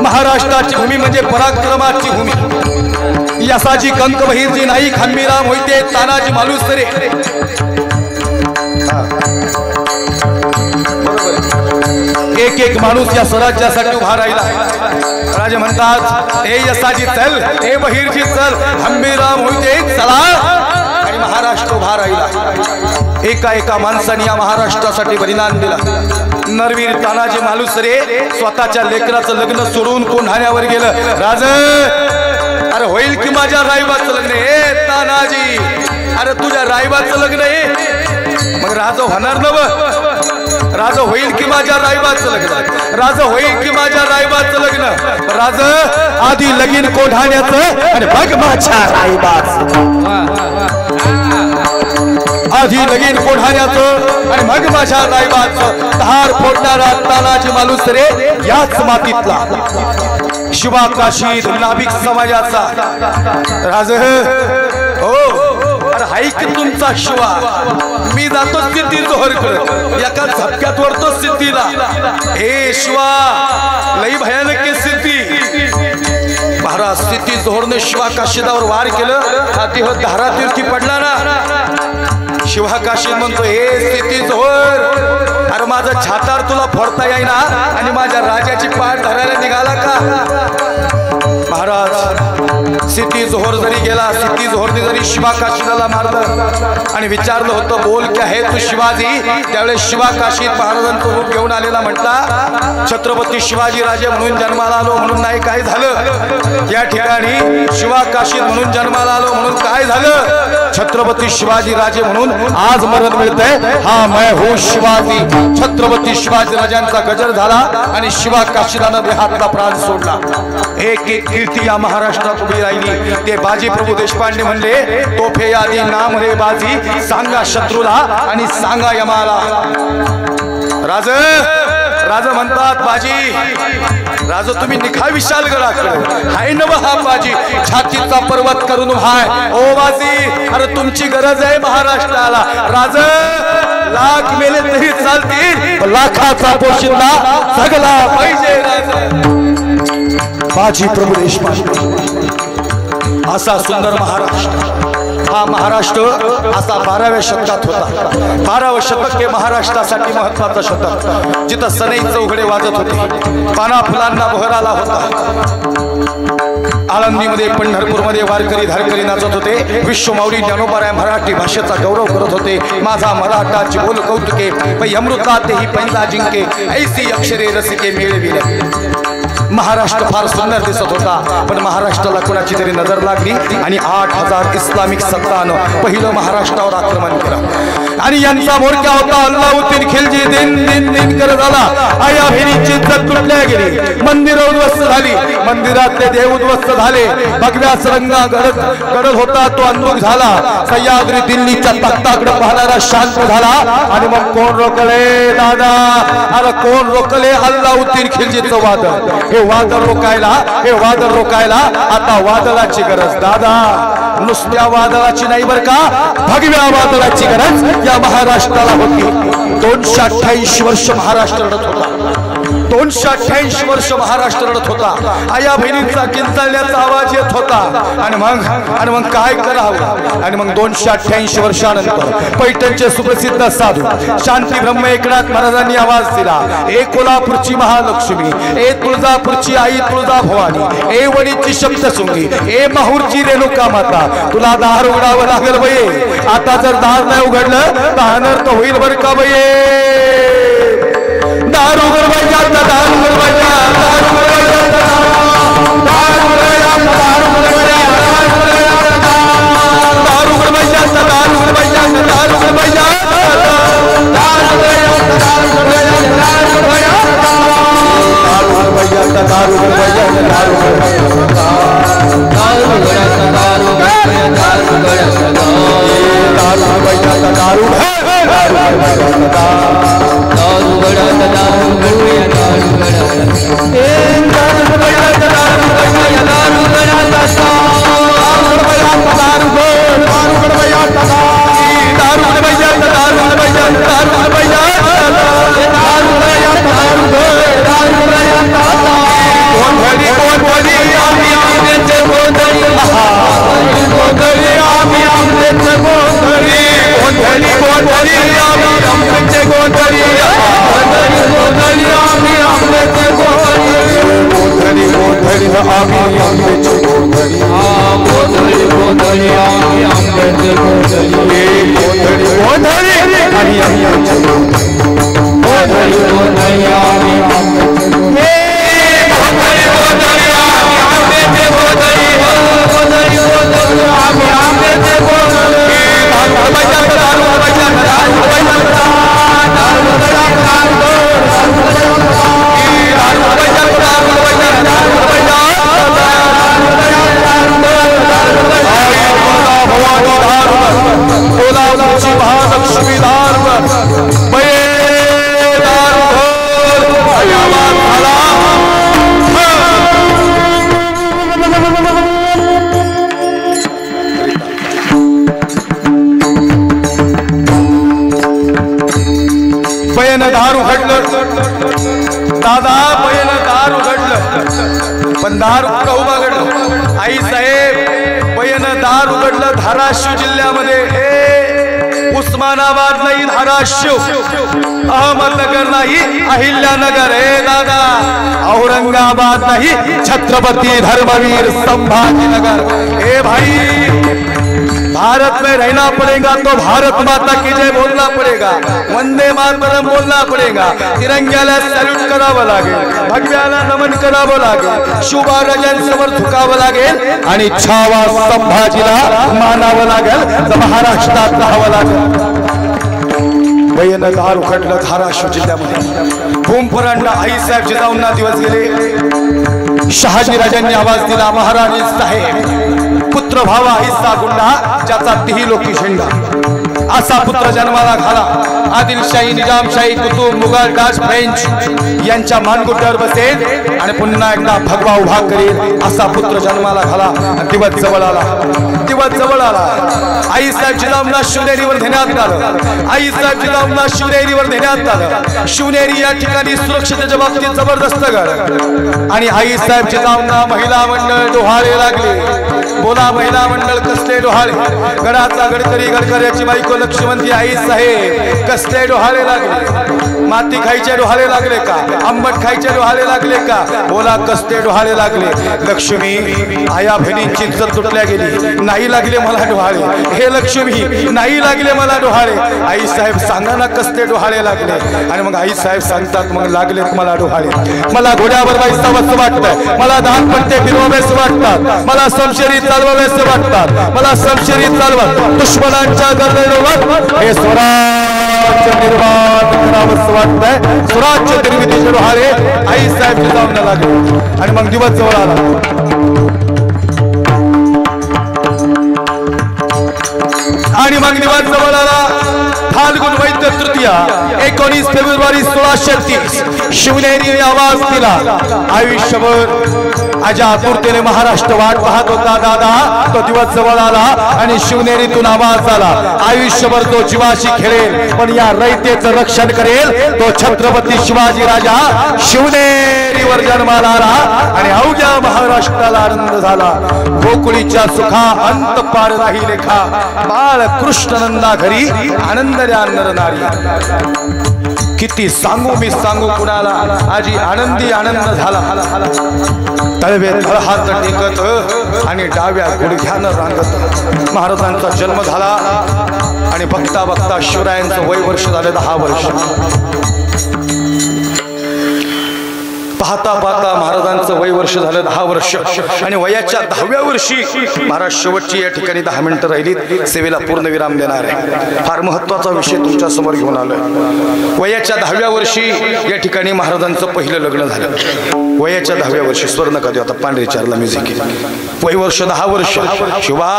महाराष्ट्राची भूमी म्हणजे पराक्रमाची भूमी. यसाजी कंक बहिरजी नाईक, हंबीराम मोहिते, तानाजी मालुसरे, एक एक माणूस या स्वराज्यासाठी उभा राहिला. राजे म्हणतात, हे यसाजी चल, हे बहिरजी चल, हंबीराम मोहिते चला, आणि महाराष्ट्र उभा राहिला. एका एका माणसाने या महाराष्ट्रासाठी बलिदान दिलं. नरवीर तानाजी मालुसरे स्वतःच्या लेकराचं लग्न सोडून कोंढाण्यावर गेलं. राज, अरे होईल की माझ्या रायबाचं लग्न? हे तानाजी, अरे तुझ्या रायबाचं लग्न आहे? मग राज होणार नव? राज होईल की माझ्या रायबाचं लग्न? राज होईल की माझ्या रायबाचं लग्न? राज आधी लगीन कोंढाण्याचं आणि बघ माझ्या रायबाचं. आधी लगीन कोंढाण्याचं आणि मग माझ्या रायबाचं. धार फोडणारा तानाजी मालुसरे याच मातीतला, शिवा काशी नाभिक समाजाचा. राज हो, अरे हाय की तुमचा शिवा. मी जातो सिद्धी जोहर करत, एका झपक्यात वरतो सिद्धीला. हे शिवा, लई भयानक सिद्धी. महाराज सिद्धी जोहरने शिवा काशीदावर वार केलं, देह धारातीर्थी पडला ना. शिवा काशी म्हणतो, हे सिद्धी जोहर, अरे माझा छातार तुला फोडता येईना आणि माझ्या राजाची पाठ धरायला निघाला का? महाराज सिद्धी जोहर जरी गेला, सिद्धी जोहरने जरी शिवा काशीदाला मारलं आणि विचारलं होतं, बोल क्या है तू शिवाजी? त्यावेळेस शिवा काशीद महाराजांचं रूप घेऊन आलेला म्हटला, छत्रपती शिवाजी राजे म्हणून जन्माला आलो म्हणून नाही काय झालं. या ठिकाणी शिवा काशीद म्हणून जन्माला आलो म्हणून काय झालं? छत्रपती शिवाजी राजे म्हणून आज मरण मिळतंय. हा मैं हूँ शिवाजी. छत्रपती शिवाजी राजांचा गजर झाला आणि शिवा काशीदानं देहातला प्राण सोडला. एक एक कीर्ती या महाराष्ट्रात उभी राहिली. ते बाजी प्रभू देशपांडे म्हणले, तोफे आधी नाम रे बाजी, सांगा शत्रूला आणि सांगा यमाला. राज राज म्हणतात, बाजी राज तुम्ही निखा विशाल गडाकडे हाय नव हा बाजी, छातीचा पर्वत करून हाय. ओ बाजी, अरे तुमची गरज आहे महाराष्ट्राला. राज लाख मेले तरी चालतील, लाखाचा पोशिंदा सगळा पाहिजे. बाजी प्रभू देशपांडे असा सुंदर महाराष्ट्र. हा महाराष्ट्र असा 12व्या शतकात होता. 12वं शतक हे महाराष्ट्रासाठी महत्वाचं शतक, जिथं सनई चौघडे वाजत होते, पाना फुलांना बहर आला होता. आळंदीमध्ये, पंढरपूरमध्ये वारकरी धारकरी नाचत होते. विश्वमाऊली ज्ञानोबाराय मराठी भाषेचा गौरव करत होते. माझा मराठाची बोल कौतुके, पै अमृतात ही पैदा जिंके, ऐसी अक्षरे रसिके मिळविले. महाराष्ट्र फार सुंदर दिसत होता, पण महाराष्ट्राला कोणाची तरी नजर लागली आणि 8000 इस्लामिक सत्तानं पहिलं महाराष्ट्रावर आक्रमण केलं. आणि यांचा मोर्चा होता अल्लाउद्दीन खिलजी. दिन दिन दिन करत आला. आया बहिणीची इज्जत तुटल्या गेली, मंदिरं उद्ध्वस्त झाली, मंदिरातले देव उद्ध्वस्त झाले. भगव्या सरंगा गडद होता तो अंधुक झाला. सह्याद्री दिल्लीच्या तख्ताकडे पाहणारा शांत झाला. आणि मग कोण रोकले दादा? अरे कोण रोकले? अल्लाउद्दीन खिलजीचं वादळ. हे वादळ रोकायला आता वादळाची गरज दादा. नुसत्या वादळाची नाही बर का, भगव्या वादळाची गरज या महाराष्ट्राला होती. 228 वर्ष महाराष्ट्र लढत होता. 288 वर्ष महाराष्ट्र रडत होता. आया बहिणींचा किंचाळण्याचा आवाज येत होता. आणि मग काय करावं. आणि मग 288 वर्षानंतर पैठणचे सुप्रसिद्ध साधू शांती ब्रह्म एकनाथ महाराजांनी आवाज दिला. ए कोल्हापूरची महालक्ष्मी, ए तुळजापूरची आई तुळजा भवानी, ए वणीची सप्तशृंगी, ए माहूरची रेणुका माता, तुला दार उघडावं लागेल बये. आता जर दार नाही उघडलं तर अनर्थ होईल बर का बये. दार उघडवायचा, दार उघडवायचा, दार उघडवायचा, दार उघडवायचा, दार उघडवायचा, दार उघडवायचा, दार उघडवायचा, दार उघडवायचा, दादा बयन दार उघडलं पण दार उभं उघडलं. आई साहेब बयन दार उघडलं धाराशिव जिल्ह्यामध्ये. उस्मानाबाद नाही धाराशिव, अहमदनगर नाही अहिल्यानगर. हे दादा औरंगाबाद नाही छत्रपती धर्मवीर संभाजीनगर. हे भाई भारत में रहना पड़ेगा तो भारत माता की जय बोलना पड़ेगा, वंदे मातरम बोलना पड़ेगा, तिरंग्याला सॅल्यूट करावं लागेल, भगव्याला नमन करावं लागेल, शुभारजांसमोर झुकावं लागेल आणि छावा संभाजीला मानावं लागेल, महाराष्ट्रात राहावं लागेल. बयन दार उघडलं धाराशिव जिल्ह्यामध्ये. भूमपरांना आईसाहेब जिजाऊंना दिवस गेले. शहाजी राजांनी आवाज दिला, महाराणी साहेब पुत्र भावा हिस्सा गुंडा ज्याचा तिही लोकी झेंडा. असा पुत्र जन्माला घाला. आदिलशाही निजामशाही कुतुब मुघल डाच फ्रेंच यांच्या मानगुट्यावर बसेल आणि पुन्हा एकदा भगवा उभा करेल असा पुत्र जन्माला घाला. दिवस जवळ आला, दिवस जवळ आला. आईसाहेब जिजाऊंना शिवनेरीवर नेण्यात आलं. आईसाहेब जिजाऊंना शिवनेरीवर नेण्यात आलं. शिवनेरी या ठिकाणी सुरक्षेच्या बाबतीत जबरदस्त गड आणि आईसाहेब जिजाऊंना महिला मंडळ डोहाळे लागले. बोला महिला मंडळ कसले डोहाळे. गडाचा गडकरी गडकऱ्याची बायको लक्ष्मणती आई साहेब कसले डोहाळे लागले. माती खायचे डोहाळे लागले का, आंबट खायचे डोहाळे लागले का, बोला कसले डोहाळे लागले. लक्ष्मी आया बहिणींची इज्जत तुटल्या गेली. नाही लागले मला डोहाळे. हे लक्ष्मी नाही लागले मला डोहाळे. आई साहेब सांगा ना कसले डोहाळे लागले. आणि मग आई साहेब सांगतात मग लागले मला डोहाळे. मला घोड्यावर जायचं वाटतं, मला दान पट्टे फिरवावेसे वाटतात, मला समशेरी चालवावेसे वाटतात, मला समशेरी चालवत दुश्मनांच्या गर्दीवर हे स्वराज्य निर्माण करावंसं वाटतंय. स्वराज्य निर्मितीचे डोहाळे आई साहेब जिजाऊंना लागले. आणि मग दिवस जवळ आला. आणि मग दिवस जवळ आला. फाल्गुन वैद्य तृतीया 19 फेब्रुवारी 1630 शिवनेरीने आवाज दिला। आयुष्यभर आजा आतुरतेने महाराष्ट्र वाट पाहत होता दादा, तो दिवस जवळ आला आणि शिवनेरीतून आवाज आला। आयुष्यभर तो जीवाशी खेळेल पण या रयतेचं रक्षण करेल, तो छत्रपती शिवाजी राजा शिवनेरीवर जन्माला आला आणि अवघ्या महाराष्ट्राला आनंद झाला। गोकुळीच्या सुखा अंत पार नाही लेखा, बाळ कृष्णनंदा घरी आनंद द्या नर नारी। किती सांगू मी सांगू कुणाला, आजी आनंदी आनंद झाला। तळवे तळहात टेकत आणि डाव्या गुडघ्यानं रांगत महाराजांचा जन्म झाला आणि बघता बघता शिवरायांचं वय वर्ष झालं 10 वर्ष। पाहता पाहता महाराजांचं वय वर्ष झालं 10 वर्ष आणि वयाच्या 10व्या वर्षी महाराज शेवटची या ठिकाणी 10 मिनिटं राहिली, सेवेला पूर्ण विराम देणार आहे। फार महत्वाचा विषय तुमच्या समोर घेऊन आलोय। वयाच्या 10व्या वर्षी या ठिकाणी महाराजांचं पहिलं लग्न झालं। वयाच्या 10व्या वर्षी स्वर्ण कधी आता पांढरे चारला म्युझिक, वय वर्ष 10 वर्ष। शिवा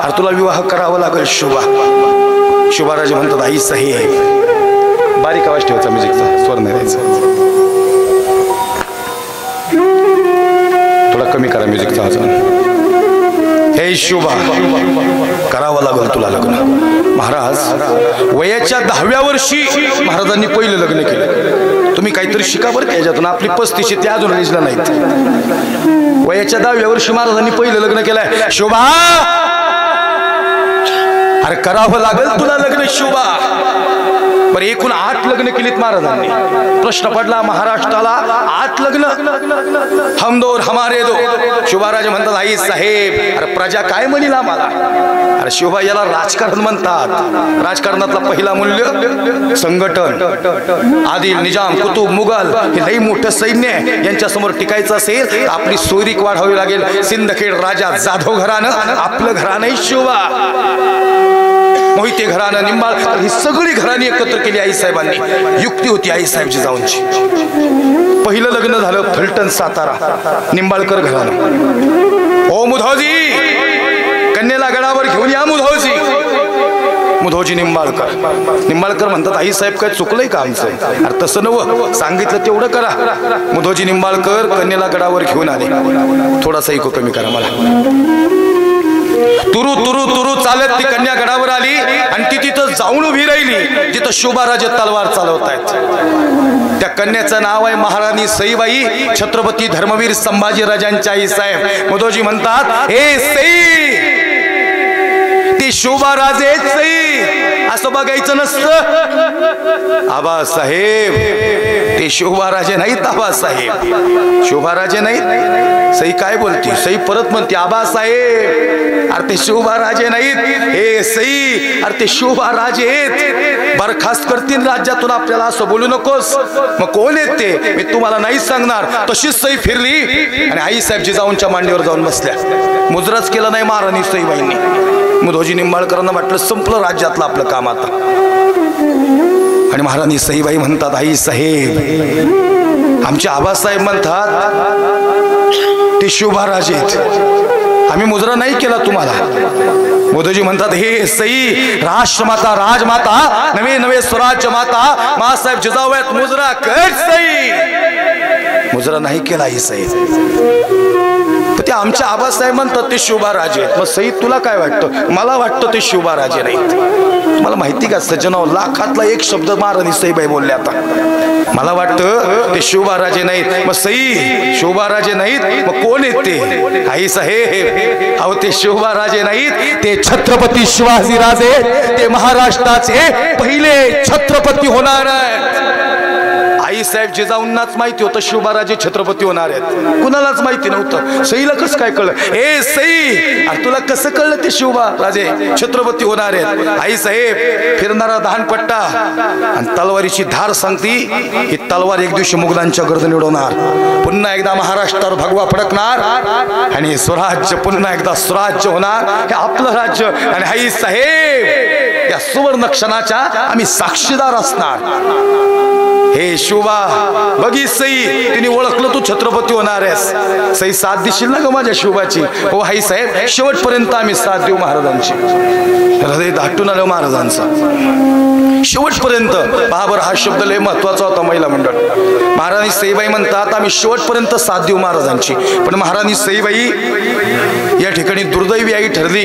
अरे तुला विवाह करावा लागेल शिवा। शिवाराजे म्हणतात आई सही आहे, बारीक आवाज ठेवायचा म्युझिकचा, स्वर नाही द्यायचा, कमी करा म्युझिकचा आवाज। हे शोभा करावं लागेल तुला लग्न। महाराज वयाच्या 10व्या वर्षी महाराजांनी पहिलं लग्न केलं। तुम्ही काहीतरी शिका बरं त्याच्यातून, आपली 35 ते अजून रेजला नाहीत। वयाच्या 10व्या वर्षी महाराजांनी पहिलं लग्न केलंय। शोभा अरे करावं लागेल तुला लग्न शोभा। बरं एकूण 8 लग्न केलीत महाराजांनी। प्रश्न पडला महाराष्ट्राला 8 लग्न, हम दो हमारे दो। शिवराजे म्हणतात आई साहेब अरे प्रजा काय म्हणील आम्हाला। अरे शिवबा याला राजकारण म्हणतात। राजकारणातला पहिला मूल्य संघटन। आदिल निजाम कुतुब मुघल हे लई मोठं सैन्य आहे, यांच्या समोर टिकायचं असेल तर आपली सोयरीक वाढवावी लागेल। सिंदखेड राजा जाधव घराणं आपलं घराणं शिवबा, मोहिते घराणं, निंबाळकर ही सगळी घराणी एकत्र केली आईसाहेबांनी। युक्ती होती आईसाहेबची जाऊनची। पहिलं लग्न झालं फलटण सातारा, निंबाळकर घराणं। ओ मुधोजी कन्येला गडावर घेऊन या मुधोजी। मुधोजी निंबाळकर म्हणतात आईसाहेब काय चुकलंय का आमचं? अरे तसं नव, सांगितलं तेवढं करा। मुधोजी निंबाळकर कन्येला गडावर घेऊन आले। थोडासा इको कमी करा मला। तुरु तुरु तुरु चालत ती कन्या गडावर आली आणि ती तिथं जाऊन उभी राहिली जिथं शोभाराजे तलवार चालवतायत। त्या कन्याचं नाव आहे महाराणी सईबाई, छत्रपती धर्मवीर संभाजी राजांच्या आई साहेब। मुधोजी म्हणतात हे सई ती शोभाराजे सई असं बघायचं नसतं आबासाहेब, ते शोभाराजे नाहीत आबासाहेब, शोभाराजे नाहीत। सई काय बोलती? सई परत म्हणते आबासाहेब अरे ते शोभाराजे नाहीत, हे सई अरे ते शोभाराजे आहेत। बरखास्त करतील राज्यातून आपल्याला असं बोलू नकोस। मग कोण आहेत ते मी तुम्हाला नाही सांगणार। तशीच सई फिरली आणि आई साहेब जिजाऊंच्या मांडीवर जाऊन बसल्या। मुजराच केलं नाही महाराणी सईबाईंनी। मुधोजी निंबाळकरांना वाटलं संपलं राज्यातलं आपलं काम आता। आणि महाराणी सईबाई म्हणतात आई साहेब आमचे आबासाहेब म्हणतात ते शोभाराजे आहेत, आम्ही मुजरा नाही केला तुम्हाला। मोदीजी म्हणतात हे सई राष्ट्रमाता राजमाता नवे नवे स्वराज्य माता मासाहेब जिजाऊयात मुजरा कर सई। मुजरा नाही केला ही सई। ते आमच्या आबासाहेब म्हणतात ते शोभाराजे। मग सई तुला काय वाटतं? मला वाटतं ते शोभाराजे नाहीत। मला माहिती का सज्जनाव लाखातला एक शब्द महाराणी सईबाई बोलले आता। मला वाटतं ते शोभाराजे नाहीत। मग सई शोभाराजे नाहीत मग कोण आहेत ते? आई साहेब अहो ते शोभाराजे नाहीत, ते छत्रपती शिवाजी राजे, ते महाराष्ट्राचे पहिले छत्रपती होणार आहेत। आई साहेब जिजाऊंनाच माहिती होतं शोभाराजे छत्रपती होणार आहेत, कुणालाच माहिती नव्हतं। सईला कसं काय कळलं? ए सई अरे तुला कसं कळलं ते शोभाराजे छत्रपती होणार आहेत? आई साहेब फिरणारा दाहनपट्टा आणि तलवारीची धार सांगती, ही तलवार एक दिवशी मुघलांच्या गर्दन उडवणार, पुन्हा एकदा महाराष्ट्रावर भगवा फडकणार आणि स्वराज्य पुन्हा एकदा स्वराज्य होणार, हे आपलं राज्य। आणि आई साहेब या सुवर्ण क्षणाच्या आम्ही साक्षीदार असणार। हे शिवबा बघी सई, तिने ओळखलं तू छत्रपती होणार आहेस. सई साथ देशील ना ग माझ्या शिवबाची? हो आई साहेब, शेवटपर्यंत आम्ही साथ देऊ महाराजांची. हृदय दाटून आलं महाराजांचं शेवटपर्यंत. बाबर हा शब्द लय महत्वाचा होता महिला मंडळ. महाराणी सईबाई म्हणतात आम्ही शेवटपर्यंत साथ देऊ महाराजांची. पण महाराणी सईबाई या ठिकाणी दुर्दैवी आई ठरली,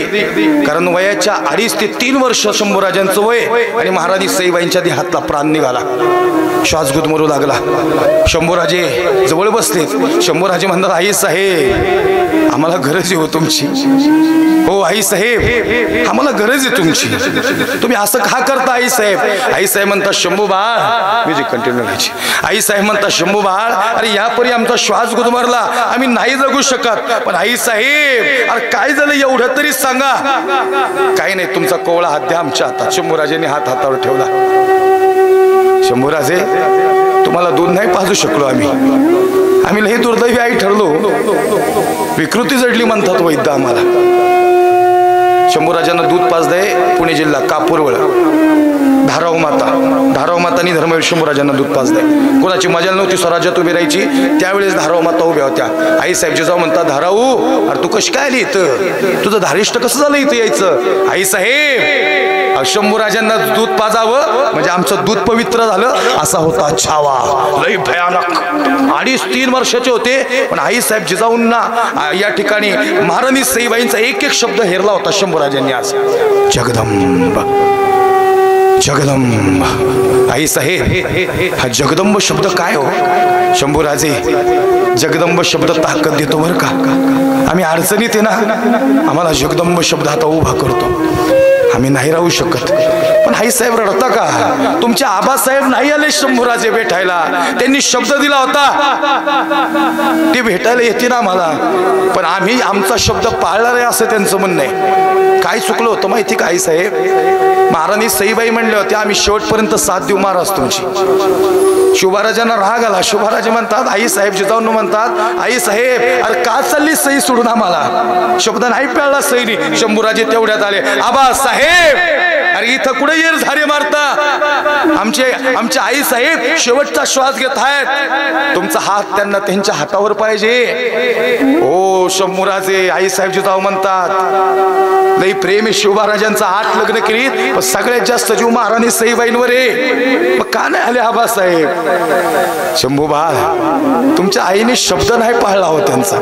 कारण वयाच्या 2.5 ते 3 वर्ष शंभूराजांचं वय आणि महाराणी सईबाईंच्या देहातला प्राण निघाला. श्वास गुदमरू लागला. शंभूराजे जवळ बसले. शंभूराजे म्हणतात आई साहेब आम्हाला गरज आहे हो तुमची. हो आई साहेब आम्हाला गरज आहे तुमची. तुम्ही असं का करता आई साहेब? आई साहेब म्हणतात शंभू बाळ, म्युझिक कंटिन्यू करायची. आई साहेब म्हणतात शंभू बाळ, अरे यापूर्वी आमचा श्वास गुदमरला, आम्ही नाही जगू शकत. पण आई साहेब अरे काय झालं एवढं तरी सांगा. काही नाही, तुमचा कोवळा हात द्या आमच्या हातात. शंभूराजेंनी हात हातावर ठेवला. शंभूराजे तुम्हाला दूध नाही पाजू शकलो आम्ही लई दुर्दैवी आई ठरलो. विकृती जडली म्हणतात वैद्य आम्हाला. शंभूराजांना दूध पाजलंय पुणे जिल्हा कापूरवळ धाराव मातानी धर्मवीर शंभूराजांना दूध पाजलंय. कोणाची मजाल नव्हती स्वराज्यात उभी राहायची, त्यावेळेस धाराव माता उभ्या होत्या. आई साहेब जिजाऊ म्हणतात धाराऊ अरे तू कशी काय आली इथं? तुझं धारिष्ट कसं झालं इथं यायचं? आई साहेब शंभूराजांना दूध पाजावं म्हणजे आमचं दूध पवित्र झालं असा होता छावा. लई भयानक. 2.5-3 वर्षाचे होते. पण आई साहेब जिजाऊंना या ठिकाणी महाराणी सईबाईंचा एक शब्द हेरला होता शंभूराजांनी. आज जगदंब जगदंब. आई साहेब हा जगदंब शब्द काय हो? शंभूराजे जगदंब शब्द ताकद देतो बरं का. आम्ही अडचणीत आहे ना, आम्हाला जगदंब शब्द आता उभा करतो. आम्ही नाही राहू शकत. पण आई साहेब रडता का? तुमचे आबासाहेब नाही आले शंभूराजे भेटायला. त्यांनी शब्द दिला होता ते भेटायला येते ना आम्हाला, पण आम्ही आमचा शब्द पाळणार आहे असं त्यांचं म्हणणं आहे. काय चुकलं होतं माहिती का आई साहेब? महाराणी सईबाई म्हणले होते आम्ही शेवटपर्यंत साथ देऊ महाराज तुमची. शिवबाराजांना राग आला. शिवबाराजे म्हणतात आई साहेब जिजाऊंना म्हणतात आई साहेब अरे का चालली सई सोडून आम्हाला? शब्द नाही पाळला सईनी. शंभूराजे तेवढ्यात आले. आबा साहेब अरे इथं कुठे येर झारे मारता? आमचे आई साहेब शेवटचा श्वास घेत आहेत. तुमचा हात त्यांना त्यांच्या हातावर पाहिजे. ओ शंभूराजे आई साहेब जिजाऊ म्हणतात लई प्रेम शिवबाराजांचा 8 लग्न केली, पण सगळ्यात जास्त जीव महाराणी सईबाईंवर आहे. मग का नाही आले आबा साहेब? शंभू बाळ तुमच्या आईने शब्द नाही पाळला हो त्यांचा.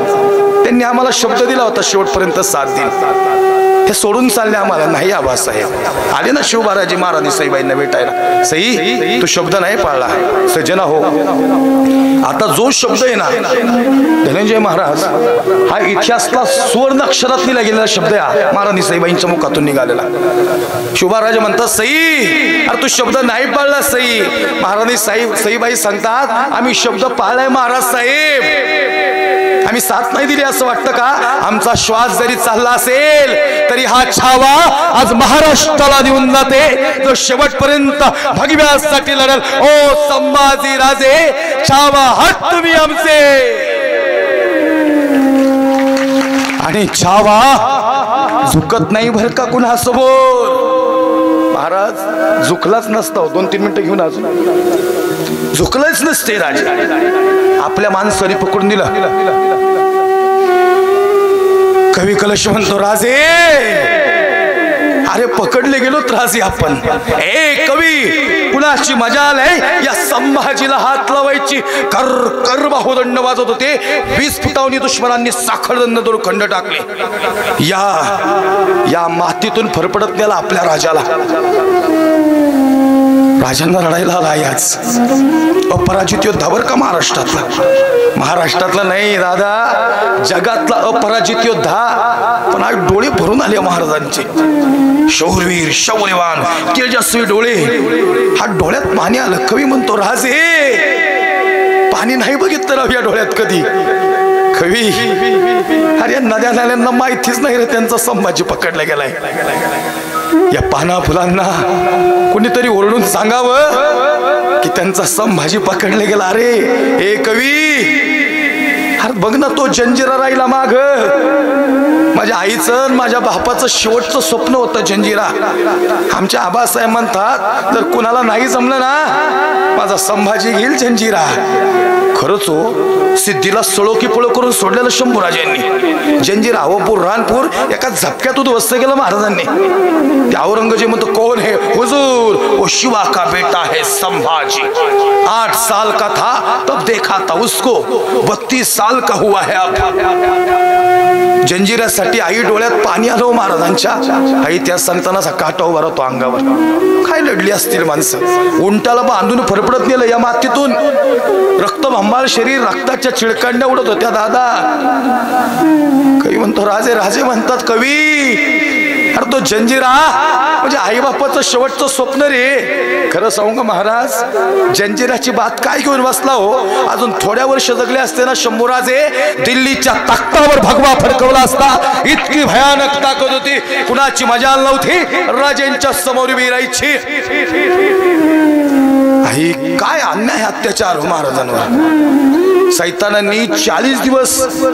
त्यांनी आम्हाला शब्द दिला होता शेवटपर्यंत साथ देईल. हे सोडून चालले आम्हाला नाही. आबासाहेब आले ना शिवबाराजी महाराणी सईबाईंना भेटायला. सई तू शब्द नाही पाळला. सज्जना हो आता जो शब्द आहे ना धनंजय महाराज हा इतिहासातला सुवर्ण अक्षरात लिहिला गेलेला शब्द आहे. महाराणी सईबाईंच्या मुखातून निघालेला. शिवबाराजे म्हणतात सई अरे तू शब्द नाही पाळला सई. महाराणी सईबाई सांगतात आम्ही शब्द पाळलाय महाराज साहेब. आम्ही साथ नाही दिली असं वाटतं का? आमचा श्वास जरी चालला असेल तरी हा छावा आज महाराष्ट्राला देऊन जाते जो शेवटपर्यंत भगव्यासाठी लढल. ओ संभाजी राजे छावा हात तुम्ही आमचे. आणि छावा झुकत नाही भर का कुणासमोर. महाराज झुकलाच नसता. 2-3 मिनिटं घेऊन अजून झुकलंच नसते राजे. आपल्या माणसाने पकडून दिलं. कवी कलश म्हणतो राजे अरे पकडले गेलो राजे आपण. ए कवी कुणाची मजाल आहे या संभाजीला हात लावायची. कर कर बाहुदंड वाजत होते. 20 फुटावनी दुश्मनांनी साखळदंड दोन खंड टाकले. या मातीतून फरफडत गेला आपल्या राजाला. राजांना रडायला आला. याच अपराजित योद्धावर का महाराष्ट्रातला नाही दादा जगातला अपराजित योद्धा. पण आज डोळे भरून आले महाराजांचे. शौरवीर शौर्यवान तेजस्वी डोळे. हा डोळ्यात पाणी आलं. कवी म्हणतो राजे पाणी नाही बघितलं राव या डोळ्यात कधी. कवी अरे नद्या नाल्यांना माहितीच नाही रे त्यांचा संभाजी पकडला गेलाय. या पाना फुलांना कोणीतरी ओरडून सांगावं की त्यांचा संभाजी पकडले गेला. अरे हे कवी अरे बघ ना तो जंजिरा राहिला माग. माझ्या आईचं माझ्या बापाचं शेवटचं स्वप्न होतं जंजिरा. आमच्या आबासाहेब म्हणतात जर कुणाला नाही जमलं ना माझा माझा संभाजी घेईल जंजिरा. खरंच हो, सिद्धीला सळो की पळो करून सोडलेलं शंभूराजांनी. जंजिरा हो बुऱ्हाणपूर एका झपक्यात उद्ध्वस्त केलं महाराजांनी. ते औरंगजेब म्हणतो कोण है? हुजूर वो शिवा का बेटा है संभाजी. 8 साल का था तब देखा था उसको, 32 साल का हुआ है अब. जंजिरासाठी आई डोळ्यात पाणी आलं महाराजांच्या. आई त्या सांगताना असा काटा उभा राहतो अंगावर. काय लढली असतील माणसं. उंटाला बांधून फरफडत नेलं या मातीतून. रक्तभंबाळ शरीर, रक्ताच्या चिळकांड्या उडत होत्या दादा. कवी म्हणतो राजे राजे म्हणतात कवी. अरे तो जंजिरा म्हणजे आई बापाचं शेवटचं स्वप्न रे. खरं सांगू का महाराज, जंजिराची बात काय घेऊन बसला हो. अजून थोड्या वर्ष जगले असते ना शंभूराजे दिल्लीच्या तख्तावर भगवा फडकवला असता. इतकी भयानक ताकद होती, कुणाची मजाल नव्हती राजेंच्या समोर उभी राहायची. आई काय अन्याय अत्याचार हो महाराजांवर. सैतानांनी 40 दिवस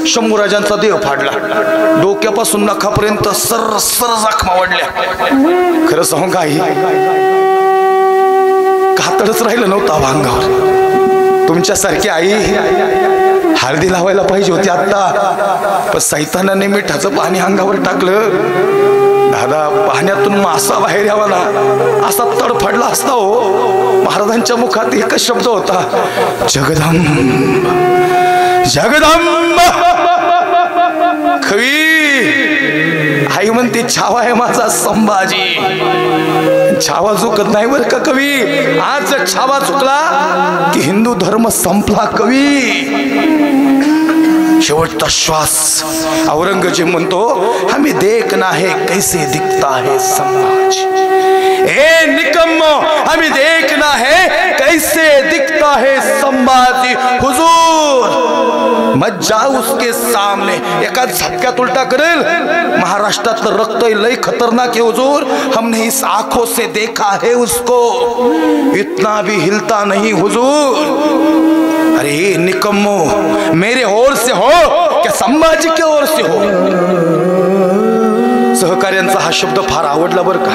शंभूराजांचा देह फाडला. डोक्यापासून नखापर्यंत सर सर जखमा वाढल्या. खरं सांगू का आई, कातडच राहिलं नव्हतं अंगावर. तुमच्यासारखी आई हळदी लावायला पाहिजे होती आता, पण सैतानाने मिठाचं पाणी अंगावर टाकलं. दादा पाण्यातून मासा बाहेर यावा ना असा तडफडला असता हो. महाराजांच्या मुखात एकच शब्द होता, जगदंब जगदंब. खवी आई म्हणते छावा आहे माझा संभाजी. छावा चुकत नाही बर का कवी. आज छावा चुकला की हिंदू धर्म संपला कवी. शेवटचा श्वास औरंगजेब म्हणतो हमें देखना है कैसे दिखता है संभाजी. ए निकम्मो हमें देखना है कैसे दिखता है संभाजी. हुजूर मत जाओ उसके सामने. एका झटक्यात उलटा करेल. महाराष्ट्रातलं रक्त लय खतरनाक है हुजूर. हमने इस आंखों से देखा है उसको, इतना भी हिलता नहीं हुजूर. अरे निकम्मो मेरे ओर से हो क्या संभाजी के ओर से हो. सहकार्यांचा हा शब्द फार आवडला बर का.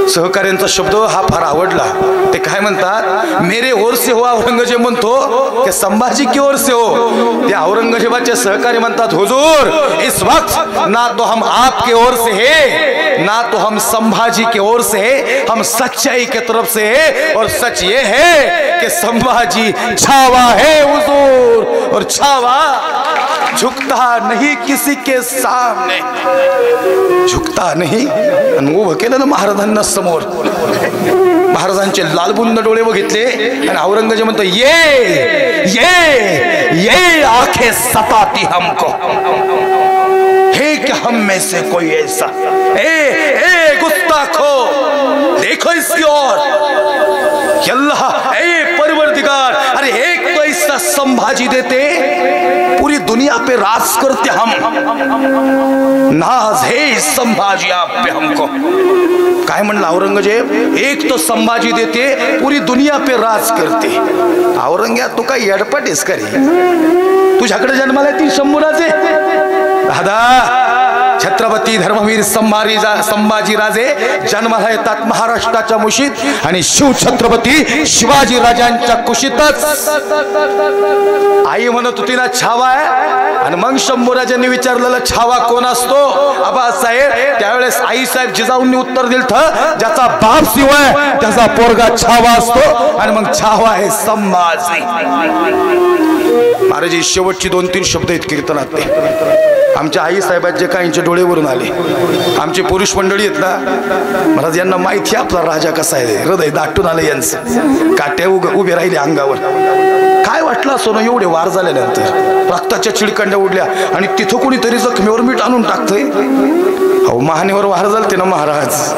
सहकार्यांचा शब्द हा फार आवडला. ते काय म्हणतात, मेरे ओर से हो. औरंगजेब म्हणतो की संभाजी की ओर से हो. ते औरंगजेबाचे सहकारी म्हणतात हुजूर इस वक्त ना तो हम आपके ओर से है ना तो हम संभाजी के ओर से है, हम सच्चाई के तरफ से है. और सच ये है कि संभाजी छावा है हुजूर. और छावा झुकता नहीं किसी के सामने, झुकता नहीं. आणि उभं केलं ना महाराजांना समोर. महाराजांचे लालबुंद डोळे बघितले आणि औरंगजेब म्हणतो ये आंखें सताती हमको है कि हम में से कोई ऐसा. ए गुस्ताखो देखो इसकी ओर. अल्लाह ए परवरदिगार, अरे एक तो ऐसा संभाजी देते पूरी दुनिया पे राज करते हम. नाज है संभाजी आप पे हमको. काय म्हणला औरंगजेब, एक तो संभाजी देते पूरी दुनिया पे राज करते. औरंगजेब तू काय येडपटीस करे. तुझ्याकडे जन्माला ती शंभूराजे. दादा छत्रपती धर्मवीर संभाजी राजे जन्माला येतात महाराष्ट्राच्या मुशीत आणि शिवछत्रपती शिवाजी राजांच्या कुशीतच. आई म्हणत होती ना छावा आहे. आणि मग शंभूराजांनी विचारलेलं छावा कोण असतो आबासाहेब. त्यावेळेस आई साहेब जिजाऊंनी उत्तर दिलं ज्याचा बाप शिव आहे त्याचा पोरगा छावा असतो. आणि मग छावा आहे संभाजी. महाराज शेवटची 2-3 शब्द आहेत कीर्तनात ते आमच्या आई साहेबांचे काहींचे डोळेवरून आले. आमची पुरुष मंडळी आहेत ना महाराज यांना माहिती आपला राजा कसा आहे. हृदय दाटून आलं यांचं. काट्या उभे राहिले अंगावर. काय वाटलं असो ना एवढे वार झाल्यानंतर रक्ताच्या चिळकांड्या उडल्या आणि तिथं कोणीतरी जखमीवर मीठ आणून टाकतंय. अहो महानेवर वार झालते ना महाराज.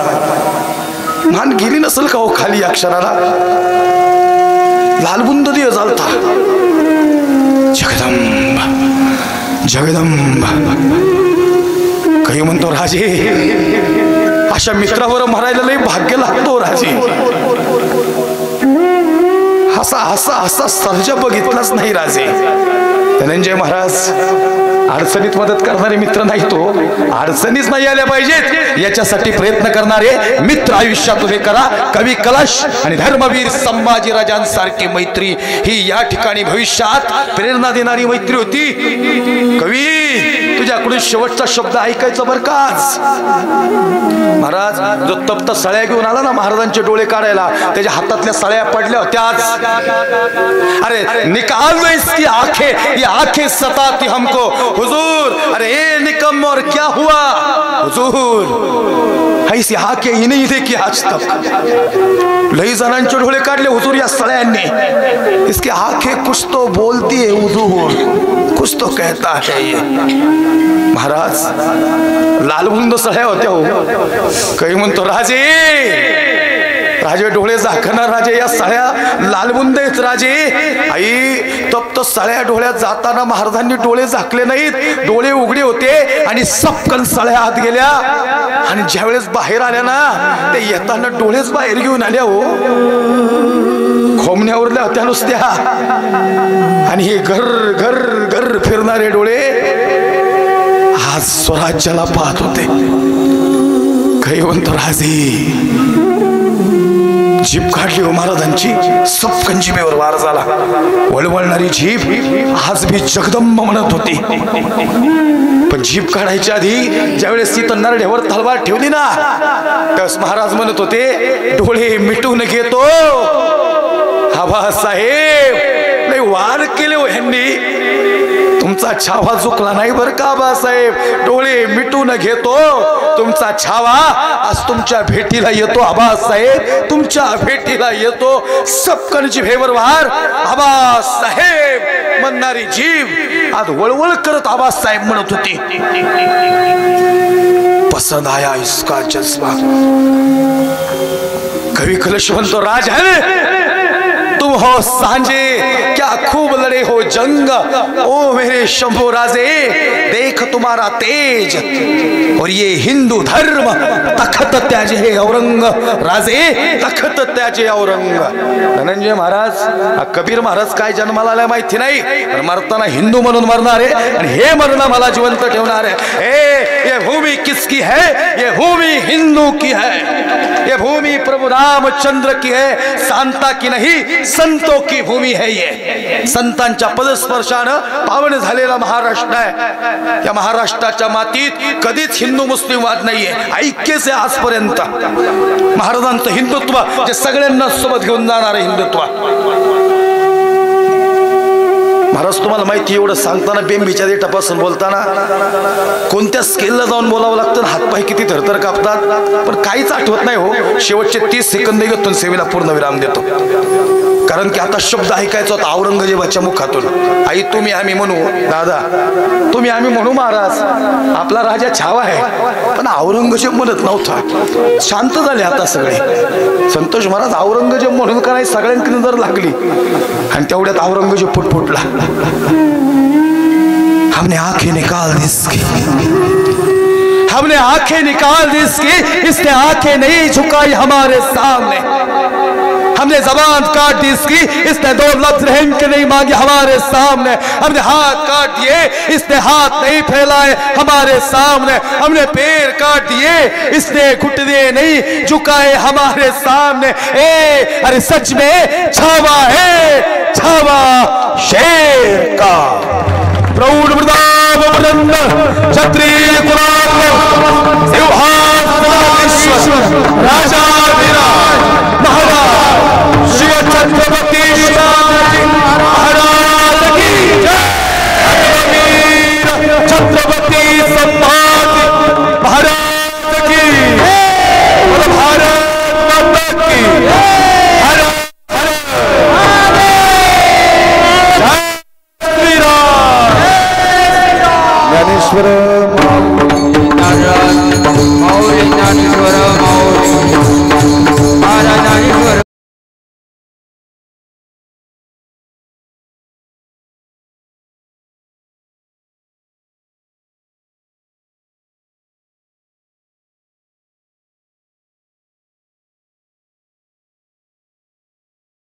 मान गेली नसेल का हो खाली अक्षराला. लालबुंद दिय झालता. जगदंब जगदंब. काही म्हणतो राजे अशा मित्रावर मरायला लई भाग्य लागतो राजे. असा सर्जा बघितलाच नाही राजे. धनंजय महाराज अडचणीत मदत करणारे मित्र नाही तो, अडचणीच नाही आल्या पाहिजेत याच्यासाठी प्रयत्न करणारे मित्र आयुष्यात उभे करा. कवी कलश आणि धर्मवीर संभाजीराजांसारखी मैत्री ही या ठिकाणी भविष्यात प्रेरणा देणारी मैत्री होती. कवी तुझ्याकडून शेवटचा शब्द ऐकायचा बरं का आज. महाराज जो तप्त सळ्या घेऊन आला ना महाराजांचे डोळे काढायला, त्याच्या हातातल्या सळ्या पडल्या होत्या. अरे निकाल लो इसकी आंखें, ये आंखें सताती हमको हुजूर. अरे ए निकम और क्या हुआ हुजूर, ऐसी आंखें ही नहीं देखी आज तक. लई जणांचे डोळे काढले हुजूर या सळ्यांनी. इसकी आंखें कुछ तो बोलती है हुजूर, कुछ तो कहता है ये. महाराज लालबुंद सळ्या होत्या हो. काही म्हणतो राजे, राजे डोळे झाकणार राजे, या सळ्या लालबुंद आहेत राजे. आई तप्त सळ्या डोळ्यात जाताना महाराजांनी डोळे झाकले नाहीत, डोळे उघडे होते आणि सपकन सळ्या आत गेल्या. आणि ज्यावेळेस बाहेर आल्या ना ते येताना डोळेच बाहेर घेऊन आल्या हो. खोमण्यावरल्या होत्या नुसत्या. आणि हे घर घर घर फिरणारे डोळे आज स्वराज्याला पाहत होते. काही म्हणतो राजे जीभ काढली हो महाराजांची, सपकन जिभेवर वार झाला. वळवळणारी जीभ आज भी जगदंब म्हणत होती. पण जीभ काढायच्या आधी ज्यावेळेस ती नरड्यावर तलवार ठेवली ना त्यावेळेस महाराज म्हणत होते डोळे मिटून घेतो. आबासाहेब लय वार केले हो ह्यांनी, तुमचा छावा चुकला नाही बर का आबासाहेब. डोळे मिटून घेतो, तुमचा छावा आज तुमच्या भेटीला येतो आबासाहेब, तुमच्या भेटीला येतो. सपकन जिभेवर वार आबासाहेब म्हणणारी जीभ आज वळवळ करत आबासाहेब म्हणत होती. पसंद आया इसका जज्बा. कवी कलश म्हणतो राज है तुम हो सांझे, क्या खूब लड़े हो जंग, ओ मेरे शंभो राजे देख तुम्हारा तेज, और ये हिंदू धर्म तखत त्याजे हे औरंग राजे, तखत त्याजे औरंग. धनंजय महाराज कबीर महाराज काय जन्माला आल्या माहिती नाही, पण मरताना हिंदू म्हणून मरणार आहे आणि हे मरणं मला जिवंत ठेवणार आहे. ये भूमि किसकी है, ये भूमि हिंदू की है, ये भूमि प्रभु रामचंद्र की है, सांता की नहीं संतों की भूमि है. ये संतांच्या पदस्पर्शानं पावन झालेला महाराष्ट्र आहे. या महाराष्ट्राच्या मातीत कधीच हिंदू मुस्लिम वाद नाहीये, ऐक्यच आहे आजपर्यंत. महाराजांचं हिंदुत्व जे सगळ्यांना सोबत घेऊन जाणार हिंदुत्व. महाराज तुम्हाला माहिती एवढं सांगताना बेंबीच्या देठापासून बोलताना कोणत्या स्केलला जाऊन बोलावं लागतं, हातपाय किती थरथर कापतात, पण काहीच आठवत नाही हो. शेवटचे 30 सेकंद घेतो सेवेला पूर्ण विराम देतो. कारण की आता शब्द ऐकायचा होता औरंगजेबाच्या मुखातून. आई तुम्ही आम्ही म्हणू, दादा तुम्ही आम्ही म्हणू महाराज, आपला राजा छावा आहे, पण औरंगजेब म्हणत नव्हता. शांत झाले आता सगळे. संतोष महाराज औरंगजेब म्हणून करायला सगळ्यांकडे जर लागली आणि तेवढ्यात औरंगजेब फुटफुटला. हमने आंखें निकाल दी इसकी, हमने आंखें निकाल दी इसकी, इसने आंखें नहीं झुकाई हमारे सामने. हमने जबान काट दी इसकी, इसने 2 लफ्ज रहम के नहीं मांगे हमारे सामने. हमने हाथ काट दिए, इसने हाथ नहीं फैलाए हमारे सामने. हमने पैर काट दिए, इसने घुटने नहीं झुकाए हमारे सामने. अरे सच में छावा है, छावा शेर का. प्रौढ़ प्रताप बुलंद क्षत्रिय कुलाल सिंहासन राजा